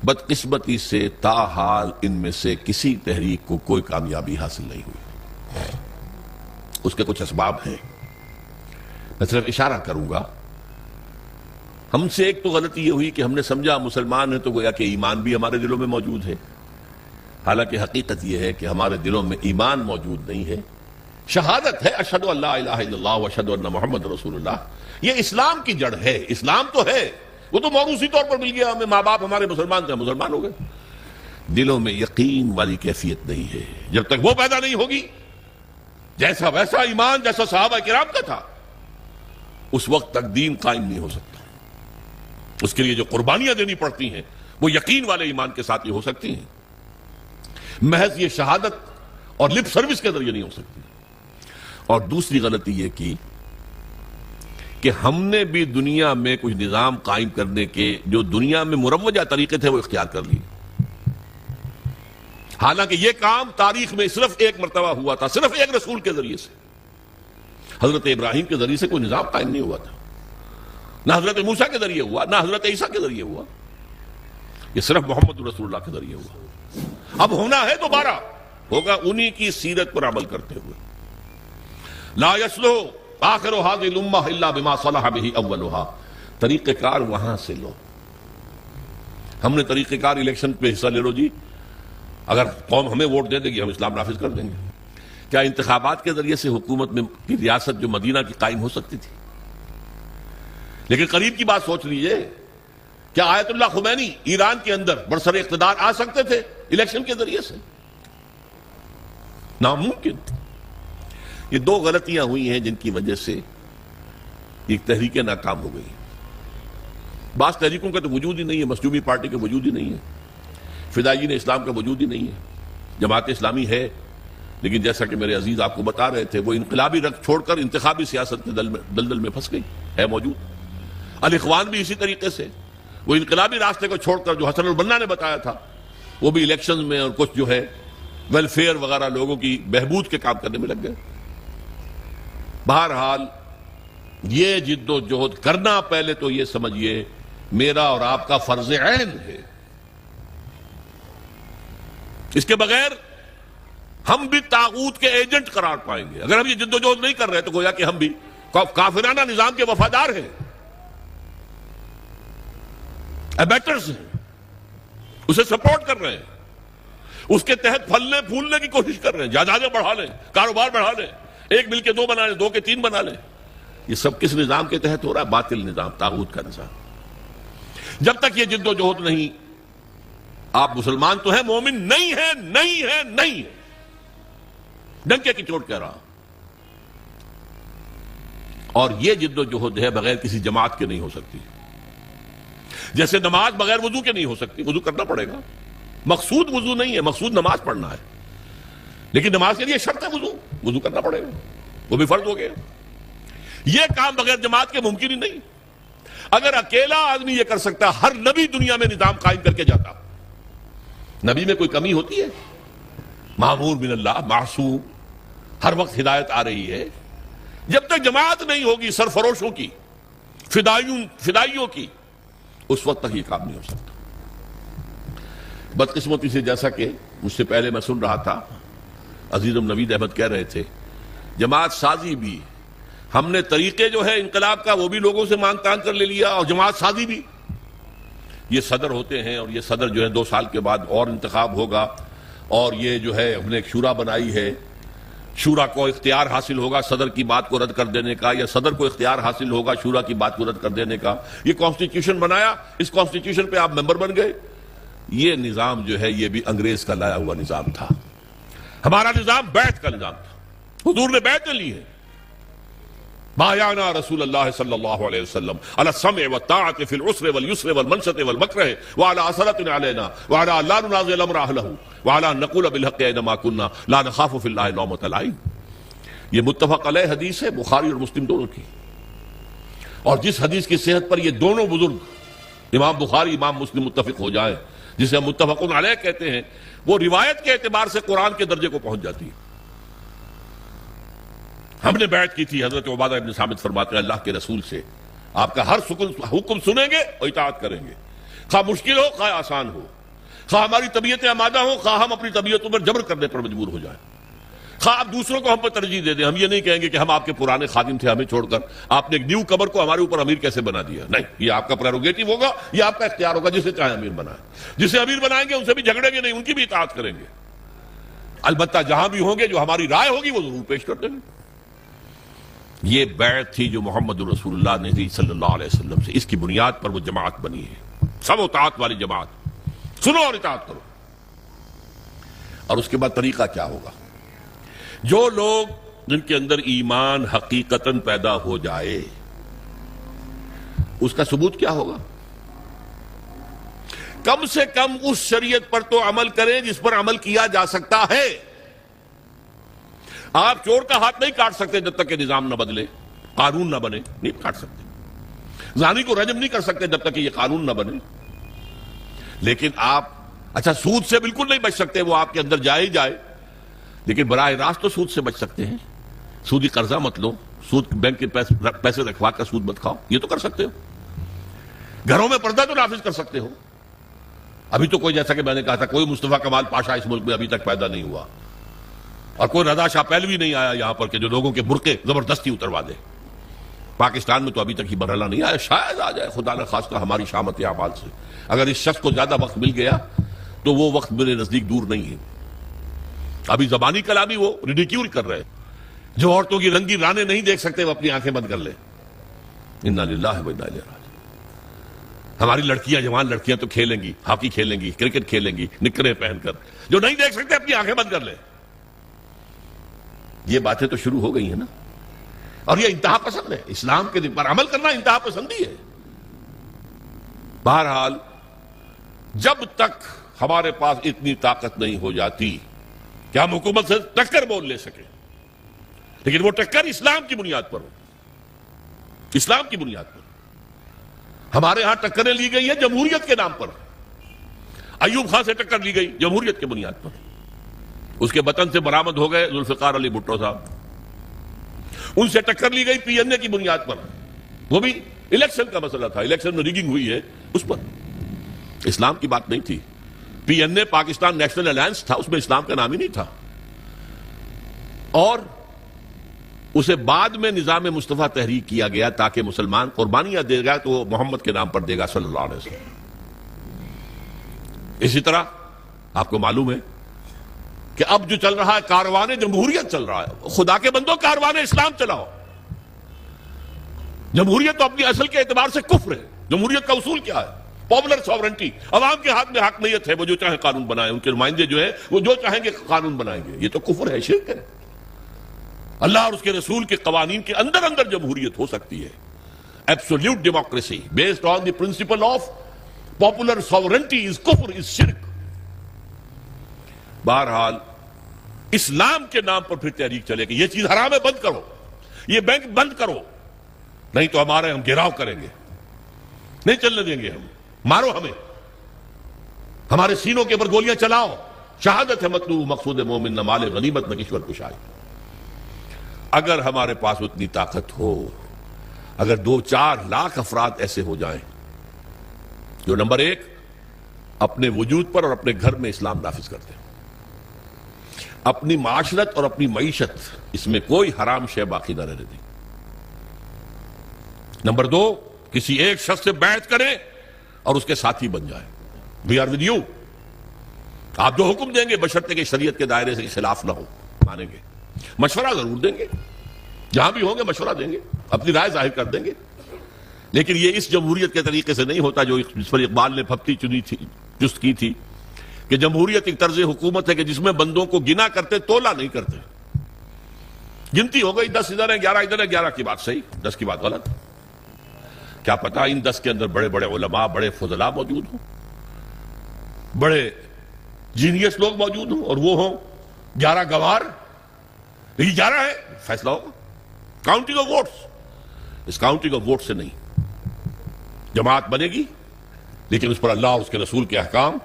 بدقسمتی سے تاحال ان میں سے کسی تحریک کو کوئی کامیابی حاصل نہیں ہوئی۔ اس کے کچھ اسباب ہیں، میں صرف اشارہ کروں گا۔ ہم سے ایک تو غلطی یہ ہوئی کہ ہم نے سمجھا مسلمان ہیں تو گویا کہ ایمان بھی ہمارے دلوں میں موجود ہے، حالانکہ حقیقت یہ ہے کہ ہمارے دلوں میں ایمان موجود نہیں ہے، شہادت ہے اشہد ان لا الہ الا اللہ و اشہد ان محمد رسول اللہ۔ یہ اسلام کی جڑ ہے، اسلام تو ہے، وہ تو موروثی طور پر مل گیا ہمیں، ماں باپ ہمارے مسلمان تھے، مسلمان ہو گئے۔ دلوں میں یقین والی کیفیت نہیں ہے، جب تک وہ پیدا نہیں ہوگی، جیسا ویسا ایمان جیسا صحابہ کرام کا تھا، اس وقت تک دین قائم نہیں ہو سکتا۔ اس کے لیے جو قربانیاں دینی پڑتی ہیں وہ یقین والے ایمان کے ساتھ ہی ہو سکتی ہیں، محض یہ شہادت اور لپ سروس کے ذریعے نہیں ہو سکتی۔ اور دوسری غلطی یہ کی کہ ہم نے بھی دنیا میں کچھ نظام قائم کرنے کے جو دنیا میں مروجہ طریقے تھے وہ اختیار کر لیے۔ حالانکہ یہ کام تاریخ میں صرف ایک مرتبہ ہوا تھا، صرف ایک رسول کے ذریعے سے۔ حضرت ابراہیم کے ذریعے سے کوئی نظام قائم نہیں ہوا تھا، نہ حضرت موسیٰ کے ذریعے ہوا، نہ حضرت عیسیٰ کے ذریعے ہوا، یہ صرف محمد رسول اللہ کے ذریعے ہوا۔ اب ہونا ہے دوبارہ، ہوگا انہی کی سیرت پر عمل کرتے ہوئے۔ لا يصلح آخر هذه الامہ الا بما صلح به اولها، طریقہ کار وہاں سے لو۔ ہم نے طریقہ کار الیکشن پہ حصہ لے لو جی، اگر قوم ہمیں ووٹ دے دے گی ہم اسلام نافذ کر دیں گے۔ کیا انتخابات کے ذریعے سے حکومت میں کی ریاست جو مدینہ کی قائم ہو سکتی تھی؟ لیکن قریب کی بات سوچ لیجئے، کیا آیت اللہ خمینی ایران کے اندر برسر اقتدار آ سکتے تھے الیکشن کے ذریعے سے؟ ناممکن۔ یہ دو غلطیاں ہوئی ہیں جن کی وجہ سے ایک تحریکیں ناکام ہو گئی۔ بعض تحریکوں کا تو وجود ہی نہیں ہے، مظلومی پارٹی کا وجود ہی نہیں ہے، فدائیین اسلام کا وجود ہی نہیں ہے۔ جماعت اسلامی ہے، لیکن جیسا کہ میرے عزیز آپ کو بتا رہے تھے، وہ انقلابی رنگ چھوڑ کر انتخابی سیاست کے دلدل میں پھنس گئی ہے موجود۔ الاخوان بھی اسی طریقے سے، وہ انقلابی راستے کو چھوڑ کر جو حسن البنا نے بتایا تھا، وہ بھی الیکشن میں اور کچھ جو ہے ویلفیئر وغیرہ لوگوں کی بہبود کے کام کرنے میں لگ گئے۔ بہرحال یہ جد و جہد کرنا پہلے تو یہ سمجھیے میرا اور آپ کا فرض عین ہے۔ اس کے بغیر ہم بھی طاغوت کے ایجنٹ قرار پائیں گے۔ اگر ہم یہ جد و جہد نہیں کر رہے تو گویا کہ ہم بھی کافرانہ نظام کے وفادار ہیں، ایبیٹرز ہیں، اسے سپورٹ کر رہے ہیں، اس کے تحت پھلنے پھولنے کی کوشش کر رہے ہیں، جائیدادیں بڑھا لیں، کاروبار بڑھا لیں، ایک مل کے دو بنا لیں، دو کے تین بنا لیں۔ یہ سب کس نظام کے تحت ہو رہا ہے؟ باطل نظام، طاغوت کا نظام۔ جب تک یہ جد و جہد نہیں، آپ مسلمان تو ہیں، مومن نہیں ہیں، نہیں ہیں، نہیں ہیں، ڈنکے کی چوٹ کہہ رہا۔ اور یہ جد و جہد ہے بغیر کسی جماعت کے نہیں ہو سکتی، جیسے نماز بغیر وضو کے نہیں ہو سکتی، وضو کرنا پڑے گا۔ مقصود وضو نہیں ہے، مقصود نماز پڑھنا ہے، لیکن نماز کے لیے شرط ہے وضو کرنا پڑے گا، وہ بھی فرض ہو گیا۔ یہ کام بغیر جماعت کے ممکن ہی نہیں۔ اگر اکیلا آدمی یہ کر سکتا، ہر نبی دنیا میں نظام قائم کر کے جاتا۔ نبی میں کوئی کمی ہوتی ہے؟ معمور من اللہ، معصوم، ہر وقت ہدایت آ رہی ہے۔ جب تک جماعت نہیں ہوگی سرفروشوں کی، فدائیوں کی، اس وقت تک یہ کام نہیں ہو سکتا۔ بدقسمتی سے جیسا کہ مجھ سے پہلے میں سن رہا تھا، عزیزم نوید احمد کہہ رہے تھے، جماعت سازی بھی ہم نے طریقے جو ہے انقلاب کا وہ بھی لوگوں سے مانگ تان کر لے لیا، اور جماعت سازی بھی۔ یہ صدر ہوتے ہیں، اور یہ صدر جو ہے 2 سال کے بعد اور انتخاب ہوگا، اور یہ جو ہے ہم نے ایک شورا بنائی ہے، شورا کو اختیار حاصل ہوگا صدر کی بات کو رد کر دینے کا، یا صدر کو اختیار حاصل ہوگا شورا کی بات کو رد کر دینے کا۔ یہ کانسٹیٹیوشن بنایا، اس کانسٹیٹیوشن پہ آپ ممبر بن گئے۔ یہ نظام جو ہے یہ بھی انگریز کا لایا ہوا نظام تھا۔ ہمارا نظام بیعت کا نظام تھا، حضور نے بیعت لی ہے۔ بایعنا رسول اللہ صلی اللہ علیہ وسلم علی السمع والطاعة فی العسر والیسر والمنشط والمکرہ وعلی اثرۃ علینا وعلی لا ننازع الامر اہلہ وعلی ان نقول بالحق اینما کنا لا نخاف فی اللہ لومۃ لائم۔ یہ متفق علیہ حدیث ہے، بخاری اور مسلم دونوں کی۔ اور جس حدیث کی صحت پر یہ دونوں بزرگ امام بخاری امام مسلم متفق ہو جائیں، جسے ہم متفق علیہ کہتے ہیں، وہ روایت کے اعتبار سے قرآن کے درجے کو پہنچ جاتی ہے۔ ہم نے بیعت کی تھی، حضرت عبادہ ابن ثابت فرماتے ہیں اللہ کے رسول سے، آپ کا ہر حکم سنیں گے اور اطاعت کریں گے، خواہ مشکل ہو خواہ آسان ہو، خواہ ہماری طبیعتیں آمادہ ہوں خواہ ہم اپنی طبیعتوں پر جبر کرنے پر مجبور ہو جائیں، خواہ آپ دوسروں کو ہم پر ترجیح دے دیں۔ ہم یہ نہیں کہیں گے کہ ہم آپ کے پرانے خادم تھے، ہمیں چھوڑ کر آپ نے ایک نیو کمر کو ہمارے اوپر امیر کیسے بنا دیا۔ نہیں، یہ آپ کا پریروگیٹو ہوگا، یہ آپ کا اختیار ہوگا، جسے چاہے امیر بنائیں۔ جسے امیر بنائیں گے ان سے بھی جھگڑیں گے نہیں، ان کی بھی اطاعت کریں گے، البتہ جہاں بھی ہوں گے جو ہماری رائے ہوگی وہ ضرور پیش کر دیں گے۔ یہ بیعت تھی جو محمد رسول اللہ نے دی صلی اللہ علیہ وسلم سے، اس کی بنیاد پر وہ جماعت بنی ہے، سب اطاعت والی جماعت، سنو اور اطاعت کرو۔ اور اس کے بعد طریقہ کیا ہوگا؟ جو لوگ جن کے اندر ایمان حقیقتاً پیدا ہو جائے، اس کا ثبوت کیا ہوگا؟ کم سے کم اس شریعت پر تو عمل کریں جس پر عمل کیا جا سکتا ہے۔ آپ چور کا ہاتھ نہیں کاٹ سکتے جب تک کہ نظام نہ بدلے، قانون نہ بنے، نہیں کاٹ سکتے۔ زانی کو رجم نہیں کر سکتے جب تک کہ یہ قانون نہ بنے۔ لیکن آپ اچھا سود سے بالکل نہیں بچ سکتے، وہ آپ کے اندر جائے ہی جائے، لیکن براہ راست تو سود سے بچ سکتے ہیں. سودی قرضہ مت لو، سود بینک کے پیسے رکھوا کر سود مت کھاؤ، یہ تو کر سکتے ہو. گھروں میں پردہ تو نافذ کر سکتے ہو. ابھی تو کوئی، جیسا کہ میں نے کہا تھا، کوئی مصطفیٰ کمال پاشا اس ملک میں ابھی تک پیدا نہیں ہوا، اور کوئی رضا شاہ پہلوی نہیں آیا یہاں پر کہ جو لوگوں کے برقعے زبردستی اتروا دے. پاکستان میں تو ابھی تک ہی مرحلہ نہیں آیا، شاید آ جائے خدا نہ خواستہ ہماری شامت اعمال سے. اگر اس شخص کو زیادہ وقت مل گیا تو وہ وقت میرے نزدیک دور نہیں ہے. ابھی زبانی کلامی وہ ریڈیکیول کر رہے ہیں. جو عورتوں کی رنگی رانے نہیں دیکھ سکتے وہ اپنی آنکھیں بند کر لیں. انا للہ و انا الیہ راجعون. ہماری لڑکیاں، جوان لڑکیاں تو کھیلیں گی، ہاکی کھیلیں گی، کرکٹ کھیلیں گی نکریں پہن کر. جو نہیں دیکھ سکتے اپنی آنکھیں بند کر لیں. یہ باتیں تو شروع ہو گئی ہیں نا، اور یہ انتہا پسند ہے. اسلام کے پر عمل کرنا انتہا پسندی ہے. بہرحال جب تک ہمارے پاس اتنی طاقت نہیں ہو جاتی کہ ہم حکومت سے ٹکر بول لے سکیں، لیکن وہ ٹکر اسلام کی بنیاد پر ہو، اسلام کی بنیاد پر. ہمارے ہاں ٹکریں لی گئی ہیں جمہوریت کے نام پر. ایوب خان سے ٹکر لی گئی جمہوریت کی بنیاد پر. اس کے وطن سے برآمد ہو گئے ذوالفقار علی بھٹو صاحب. ان سے ٹکر لی گئی پی این اے کی بنیاد پر، وہ بھی الیکشن کا مسئلہ تھا، الیکشن میں ریگنگ ہوئی ہے اس پر. اسلام کی بات نہیں تھی. پی این اے پاکستان نیشنل الائنس تھا، اس میں اسلام کا نام ہی نہیں تھا. اور اسے بعد میں نظام مصطفیٰ تحریک کیا گیا تاکہ مسلمان قربانیاں دے گا تو وہ محمد کے نام پر دے گا صلی اللہ علیہ وسلم. اسی طرح آپ کو معلوم ہے کہ اب جو چل رہا ہے کاروان جمہوریت چل رہا ہے. خدا کے بندوں کاروان اسلام چلاؤ. جمہوریت تو اپنی اصل کے اعتبار سے کفر ہے. جمہوریت کا اصول کیا ہے؟ Popular sovereignty. عوام کے ہاتھ میں حاکمیت ہے، وہ جو چاہیں قانون بنائیں. ان کے نمائندے جو ہیں وہ جو چاہیں گے قانون بنائیں گے. یہ تو کفر ہے، شرک ہے. اللہ اور اس کے رسول کے قوانین کے اندر اندر جمہوریت ہو سکتی ہے. Absolute democracy based on the principle of popular sovereignty is کفر، از شرک. بہرحال اسلام کے نام پر پھر تحریک چلے گی. یہ چیز حرام ہے، بند کرو. یہ بینک بند کرو، نہیں تو ہمارے ہم گھیراؤ کریں گے، نہیں چلنے دیں گے. ہم مارو، ہمیں ہمارے سینوں کے اوپر گولیاں چلاؤ. شہادت ہے مطلوب مقصود مومن، نہ مال غنیمت نہ کشور کشائی. اگر ہمارے پاس اتنی طاقت ہو، اگر 2-4 لاکھ افراد ایسے ہو جائیں جو نمبر 1 اپنے وجود پر اور اپنے گھر میں اسلام نافذ کرتے ہیں، اپنی معاشرت اور اپنی معیشت اس میں کوئی حرام شے باقی نہ رہنے دیں. نمبر 2 کسی ایک شخص سے بیعت کریں اور اس کے ساتھی بن جائیں. We are with you. آپ جو حکم دیں گے بشرطے کہ شریعت کے دائرے سے خلاف نہ ہو، مانیں گے. مشورہ ضرور دیں گے، جہاں بھی ہوں گے مشورہ دیں گے، اپنی رائے ظاہر کر دیں گے. لیکن یہ اس جمہوریت کے طریقے سے نہیں ہوتا جو اس پر اقبال نے پھپتی چنی تھی، جست کی تھی، کہ جمہوریت ایک طرز حکومت ہے کہ جس میں بندوں کو گنا کرتے، تولا نہیں کرتے. گنتی ہو گئی 10 ادھر ہے، 11 ادھر ہے. 11 کی بات صحیح، 10 کی بات غلط. کیا پتا ان 10 کے اندر بڑے بڑے علماء، بڑے فضلاء موجود ہوں، بڑے جینیس لوگ موجود ہوں، اور وہ ہوں 11 گوار. یہ 11 ہے، فیصلہ ہوگا. Counting of votes. اس کاؤنٹنگ آف ووٹ سے نہیں. جماعت بنے گی لیکن اس پر اللہ اور اس کے رسول کے احکام،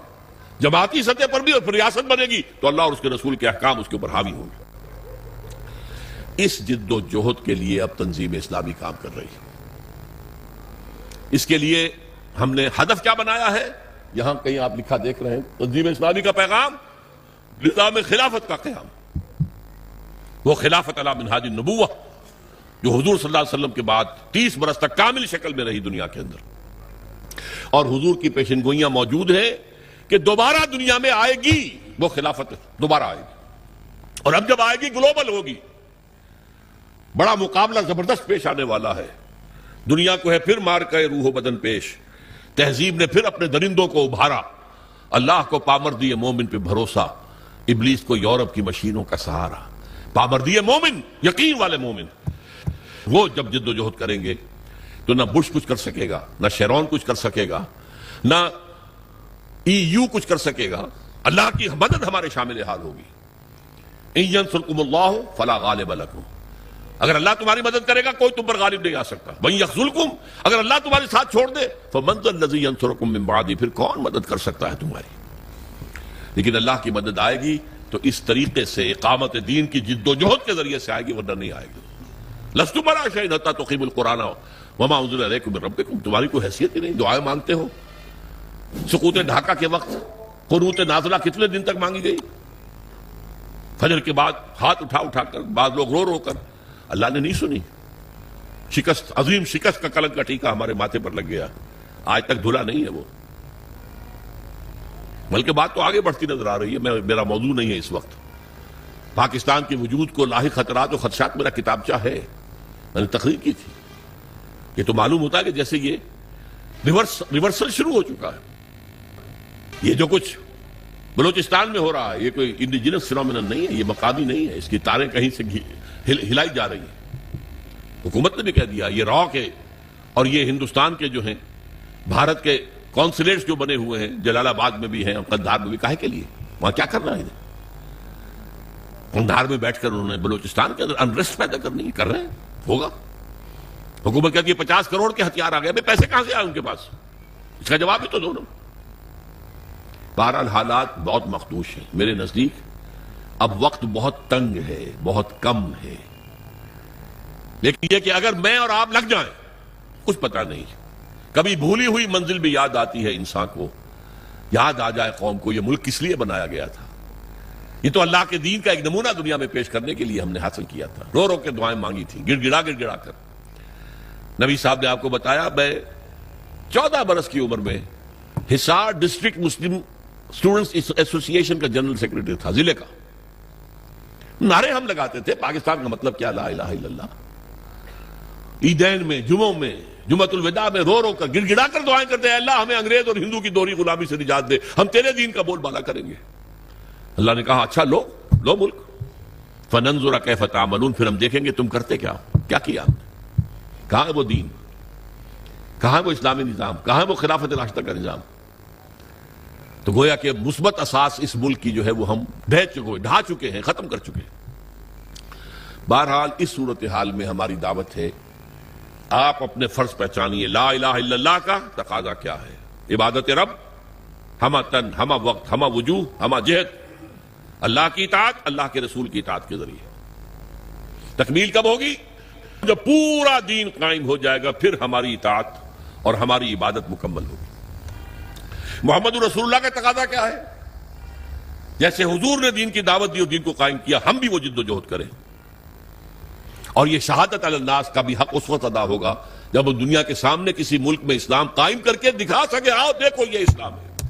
جماعتی سطح پر بھی، اور پھر ریاست بنے گی تو اللہ اور اس کے رسول کے احکام اس کے اوپر حاوی ہوں گے. اس جد و جہد کے لیے اب تنظیم اسلامی کام کر رہی ہے. اس کے لیے ہم نے ہدف کیا بنایا ہے؟ یہاں کہیں آپ لکھا دیکھ رہے ہیں، تنظیم اسلامی کا پیغام نظام خلافت کا قیام. وہ خلافت علی منہاج النبوہ جو حضور صلی اللہ علیہ وسلم کے بعد 30 برس تک کامل شکل میں رہی دنیا کے اندر، اور حضور کی پیشن گوئیاں موجود ہیں کہ دوبارہ دنیا میں آئے گی. وہ خلافت دوبارہ آئے گی، اور اب جب آئے گی گلوبل ہوگی. بڑا مقابلہ زبردست پیش آنے والا ہے. دنیا کو ہے پھر مار کے روح و بدن پیش. تہذیب نے پھر اپنے درندوں کو ابھارا. اللہ کو پامردی مومن پہ بھروسہ، ابلیس کو یورپ کی مشینوں کا سہارا. پامردی مومن، یقین والے مومن، وہ جب جد و جہد کریں گے تو نہ بش کچھ کر سکے گا، نہ شیرون کچھ کر سکے گا، نہ EU کچھ کر سکے گا. اللہ کی مدد ہمارے شامل حال ہوگی. ان ینصرکم اللہ فلا غالب لکم. اگر اللہ تمہاری مدد کرے گا کوئی تم پر غالب نہیں آ سکتا. وَإِن يَخْذُلْكُمْ، اگر اللہ تمہارے ساتھ چھوڑ دے، فَمَنْ ذَا الَّذِي يَنصُرُكُم مِّن بَعْدِهِ، پھر کون مدد کر سکتا ہے تمہاری. لیکن اللہ کی مدد آئے گی تو اس طریقے سے اقامت دین کی جد و جہد کے ذریعے سے آئے گی، ورنہ نہیں آئے گی۔ لستم علی شیء حتی تقیموا القرآن وما انزل الیکم من ربکم، تمہاری کوئی حیثیت ہی نہیں، دعائیں مانگتے ہو۔ سقوط ڈھاکہ کے وقت قنوت نازلہ کتنے دن تک مانگی گئی؟ فجر کے بعد ہاتھ اٹھا اٹھا کر، بعض لوگ رو رو کر، اللہ نے نہیں سنی۔ شکست، عظیم شکست کا کلنک کا ٹیکہ ہمارے ماتھے پر لگ گیا، آج تک دھلا نہیں ہے وہ، بلکہ بات تو آگے بڑھتی نظر آ رہی ہے۔ میرا موضوع نہیں ہے اس وقت، پاکستان کے وجود کو لاحق خطرات و خدشات میرا کتابچہ ہے، میں نے تقریر کی تھی۔ یہ تو معلوم ہوتا ہے کہ جیسے یہ ریورسل شروع ہو چکا ہے۔ یہ جو کچھ بلوچستان میں ہو رہا ہے یہ کوئی انڈیجنس فینومینن نہیں ہے، یہ مقامی نہیں ہے، اس کی تاریں کہیں سے ہلائی جا رہی ہیں۔ حکومت نے بھی کہہ دیا یہ را کے، اور یہ ہندوستان کے جو ہیں بھارت کے کونسلیٹس جو بنے ہوئے ہیں، جلال آباد میں بھی ہیں اور قندھار میں بھی، کاہے کے لیے؟ وہاں کیا کرنا ہے؟ قندھار میں بیٹھ کر انہوں نے بلوچستان کے اندر انریسٹ پیدا کرنی ہے، کر رہے ہیں، ہوگا۔ حکومت کہتی ہے 50 کروڑ کے ہتھیار آ گئے، پیسے کہاں سے آئے ان کے پاس؟ اس کا جواب بھی تو دو نا۔ بہرحال حالات بہت مخدوش ہیں میرے نزدیک، اب وقت بہت تنگ ہے، بہت کم ہے، لیکن یہ کہ اگر میں اور آپ لگ جائیں، کچھ پتہ نہیں، کبھی بھولی ہوئی منزل بھی یاد آتی ہے انسان کو، یاد آ جائے قوم کو یہ ملک کس لیے بنایا گیا تھا۔ یہ تو اللہ کے دین کا ایک نمونہ دنیا میں پیش کرنے کے لیے ہم نے حاصل کیا تھا، رو رو کے دعائیں مانگی تھیں، گڑ گڑا کر۔ نبی صاحب نے آپ کو بتایا، میں 14 برس کی عمر میں حصار ڈسٹرکٹ مسلم اسٹوڈنٹس ایسوسی ایشن کا جنرل سیکرٹری تھا، ضلع کا۔ نعرے ہم لگاتے تھے، پاکستان کا مطلب کیا، لا الہ الا اللہ۔ عیدین میں، جمعوں میں، جمعۃ الوداع میں رو رو کر، گڑ گڑا کر دعائیں کرتے ہیں، اللہ ہمیں انگریز اور ہندو کی دوہری غلامی سے نجات دے، ہم تیرے دین کا بول بالا کریں گے۔ اللہ نے کہا اچھا لو ملک، فننظر کیف تعملون، پھر ہم دیکھیں گے تم کرتے کیا کیا ہم نے۔ کہاں ہے وہ دین، کہاں ہے وہ اسلامی نظام، کہاں ہے وہ خلافت راشدہ کا نظام؟ تو گویا کہ مثبت اساس اس ملک کی جو ہے وہ ہم ڈھا چکے ہیں، ختم کر چکے ہیں۔ بہرحال اس صورتحال میں ہماری دعوت ہے، آپ اپنے فرض پہچانیے، لا الہ الا اللہ کا تقاضا کیا ہے؟ عبادت رب، ہمہ تن، ہمہ وقت، ہمہ وجوہ، ہمہ جہت، اللہ کی اطاعت، اللہ کے رسول کی اطاعت کے ذریعے۔ تکمیل کب ہوگی؟ جب پورا دین قائم ہو جائے گا، پھر ہماری اطاعت اور ہماری عبادت مکمل ہوگی۔ محمد رسول اللہ کا تقاضا کیا ہے؟ جیسے حضور نے دین کی دعوت دی اور دین کو قائم کیا، ہم بھی وہ جد و جہد کریں، اور یہ شہادت علی الناس کا بھی حق اس وقت ادا ہوگا جب وہ دنیا کے سامنے کسی ملک میں اسلام قائم کر کے دکھا سکے، آؤ دیکھو یہ اسلام ہے،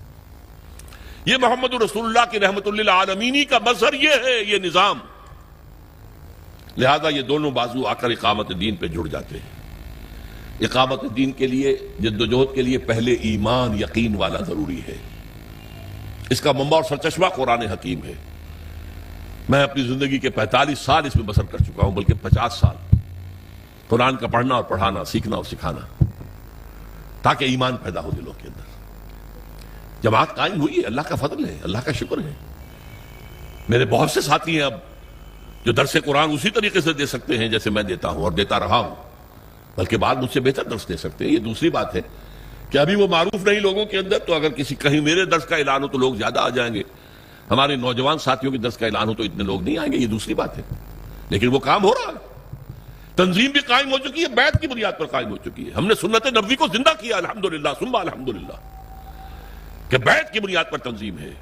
یہ محمد رسول اللہ کی رحمت للعالمین کا مظہر یہ ہے، یہ نظام۔ لہذا یہ دونوں بازو آ کر اقامت دین پہ جڑ جاتے ہیں۔ اقامت دین کے لیے، جد و جہد کے لیے پہلے ایمان، یقین والا ضروری ہے۔ اس کا منبع اور سرچشمہ قرآن حکیم ہے۔ میں اپنی زندگی کے 45 سال اس میں بسر کر چکا ہوں، بلکہ 50 سال قرآن کا پڑھنا اور پڑھانا، سیکھنا اور سکھانا، تاکہ ایمان پیدا ہو دلوں کے اندر۔ جماعت قائم ہوئی ہے، اللہ کا فضل ہے، اللہ کا شکر ہے۔ میرے بہت سے ساتھی ہیں اب جو درس قرآن اسی طریقے سے دے سکتے ہیں جیسے میں دیتا ہوں اور دیتا رہا ہوں، بلکہ بعد مجھ سے بہتر درس دے سکتے ہیں۔ یہ دوسری بات ہے کہ ابھی وہ معروف نہیں لوگوں کے اندر، تو اگر کہیں میرے درس کا اعلان ہو تو لوگ زیادہ آ جائیں گے، ہمارے نوجوان ساتھیوں کے درس کا اعلان ہو تو اتنے لوگ نہیں آئیں گے، یہ دوسری بات ہے، لیکن وہ کام ہو رہا ہے۔ تنظیم بھی قائم ہو چکی ہے، بیعت کی بنیاد پر قائم ہو چکی ہے، ہم نے سنت نبوی کو زندہ کیا، الحمدللہ ثم الحمدللہ، کہ بیعت کی بنیاد پر تنظیم ہے۔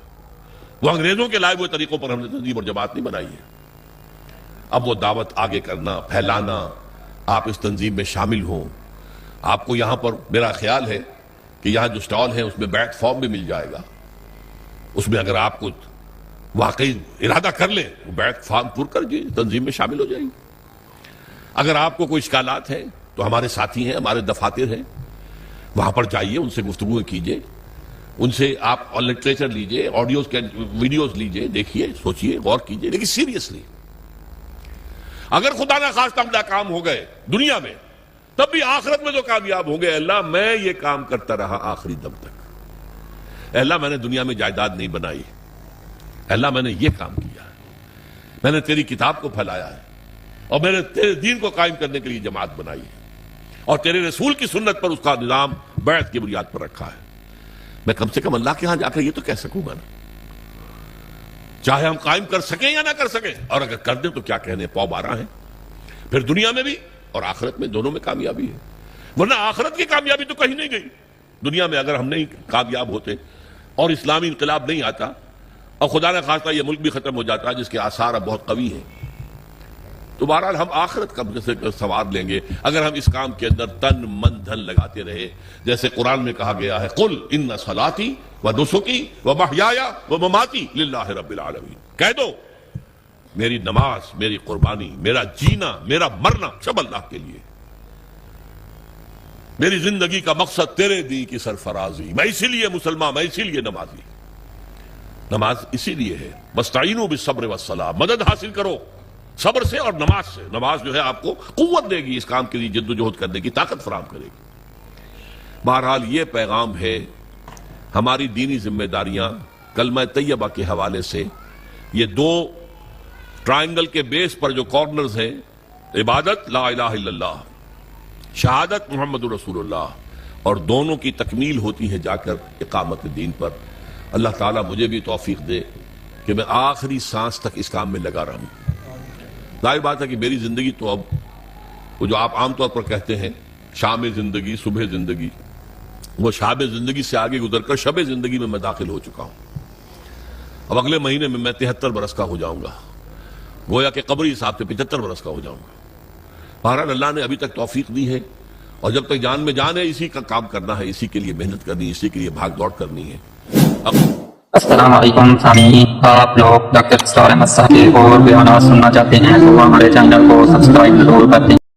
وہ انگریزوں کے لائے ہوئے طریقوں پر ہم نے تنظیم اور جماعت نہیں بنائی ہے۔ اب وہ دعوت آگے کرنا، پھیلانا، آپ اس تنظیم میں شامل ہوں۔ آپ کو یہاں پر میرا خیال ہے کہ یہاں جو سٹال ہے اس میں بیعت فارم بھی مل جائے گا، اس میں اگر آپ کو واقعی ارادہ کر لیں وہ بیعت فارم پر کر جی تنظیم میں شامل ہو جائیں گے۔ اگر آپ کو کوئی اشکالات ہیں تو ہمارے ساتھی ہیں، ہمارے دفاتر ہیں، وہاں پر جائیے، ان سے گفتگو کیجیے، ان سے آپ لٹریچر لیجیے، آڈیوز کے ویڈیوز لیجیے، دیکھیے، سوچیے، غور کیجیے، لیکن سیریسلی۔ اگر خدا نہ خواستہ ہم ناکام ہو گئے دنیا میں، تب بھی آخرت میں تو کامیاب ہوں گے۔ اللہ میں یہ کام کرتا رہا آخری دم تک، اللہ میں نے دنیا میں جائیداد نہیں بنائی، اللہ میں نے یہ کام کیا، میں نے تیری کتاب کو پھیلایا ہے، اور میں نے تیرے دین کو قائم کرنے کے لیے جماعت بنائی ہے، اور تیرے رسول کی سنت پر اس کا نظام بیعت کی بنیاد پر رکھا ہے۔ میں کم سے کم اللہ کے ہاں جا کر یہ تو کہہ سکوں گا نا، چاہے ہم قائم کر سکیں یا نہ کر سکیں، اور اگر کر دیں تو کیا کہنے، پاؤ 12 ہیں. پھر دنیا میں بھی اور آخرت میں دونوں میں کامیابی ہے. ورنہ آخرت کی کامیابی تو کہیں نہیں گئی. دنیا میں اگر ہم نہیں کامیاب ہوتے اور اسلامی انقلاب نہیں آتا اور خدا نہ خواستہ یہ ملک بھی ختم ہو جاتا جس کے آثار اب بہت قوی ہیں، تو بہرحال ہم آخرت کا سوار لیں گے اگر ہم اس کام کے اندر تن من دھن لگاتے رہے. جیسے قرآن میں کہا گیا ہے قل ان صلاتی و نسکی و محیای و مماتی للہ رب العالمین، کہہ دو میری نماز، میری قربانی، میرا جینا، میرا مرنا سب اللہ کے لیے. میری زندگی کا مقصد تیرے دین کی سرفرازی، میں اسی لیے مسلمان، میں اسی لیے نمازی. نماز اسی لیے ہے واستعینوا بالصبر والصلاۃ، مدد حاصل کرو صبر سے اور نماز سے. نماز جو ہے آپ کو قوت دے گی، اس کام کے لیے جد و جہد کرنے کی طاقت فراہم کرے گی. بہرحال یہ پیغام ہے. ہماری دینی ذمہ داریاں کلمہ طیبہ کے حوالے سے، یہ دو ٹرائنگل کے بیس پر جو کارنرز ہیں، عبادت لا الہ الا اللہ، شہادت محمد رسول اللہ، اور دونوں کی تکمیل ہوتی ہے جا کر اقامت دین پر. اللہ تعالیٰ مجھے بھی توفیق دے کہ میں آخری سانس تک اس کام میں لگا رہوں. ظاہر بات ہے کہ میری زندگی تو اب وہ جو آپ عام طور پر کہتے ہیں شام زندگی، صبح زندگی، وہ شاب زندگی سے آگے گزر کر شب زندگی میں داخل ہو چکا ہوں. اب اگلے مہینے میں 73 برس کا ہو جاؤں گا، گویا کہ قبری حساب سے 75 برس کا ہو جاؤں گا. بہرحال اللہ نے ابھی تک توفیق دی ہے، اور جب تک جان میں جان ہے اسی کا کام کرنا ہے، اسی کے لیے محنت کرنی ہے، اسی کے لیے بھاگ دوڑ کرنی ہے. السلام علیکم سامعین، آپ لوگ ڈاکٹر اسرار احمد صاحب کی اور بیانات سننا چاہتے ہیں تو ہمارے چینل کو سبسکرائب ضرور کر دیں.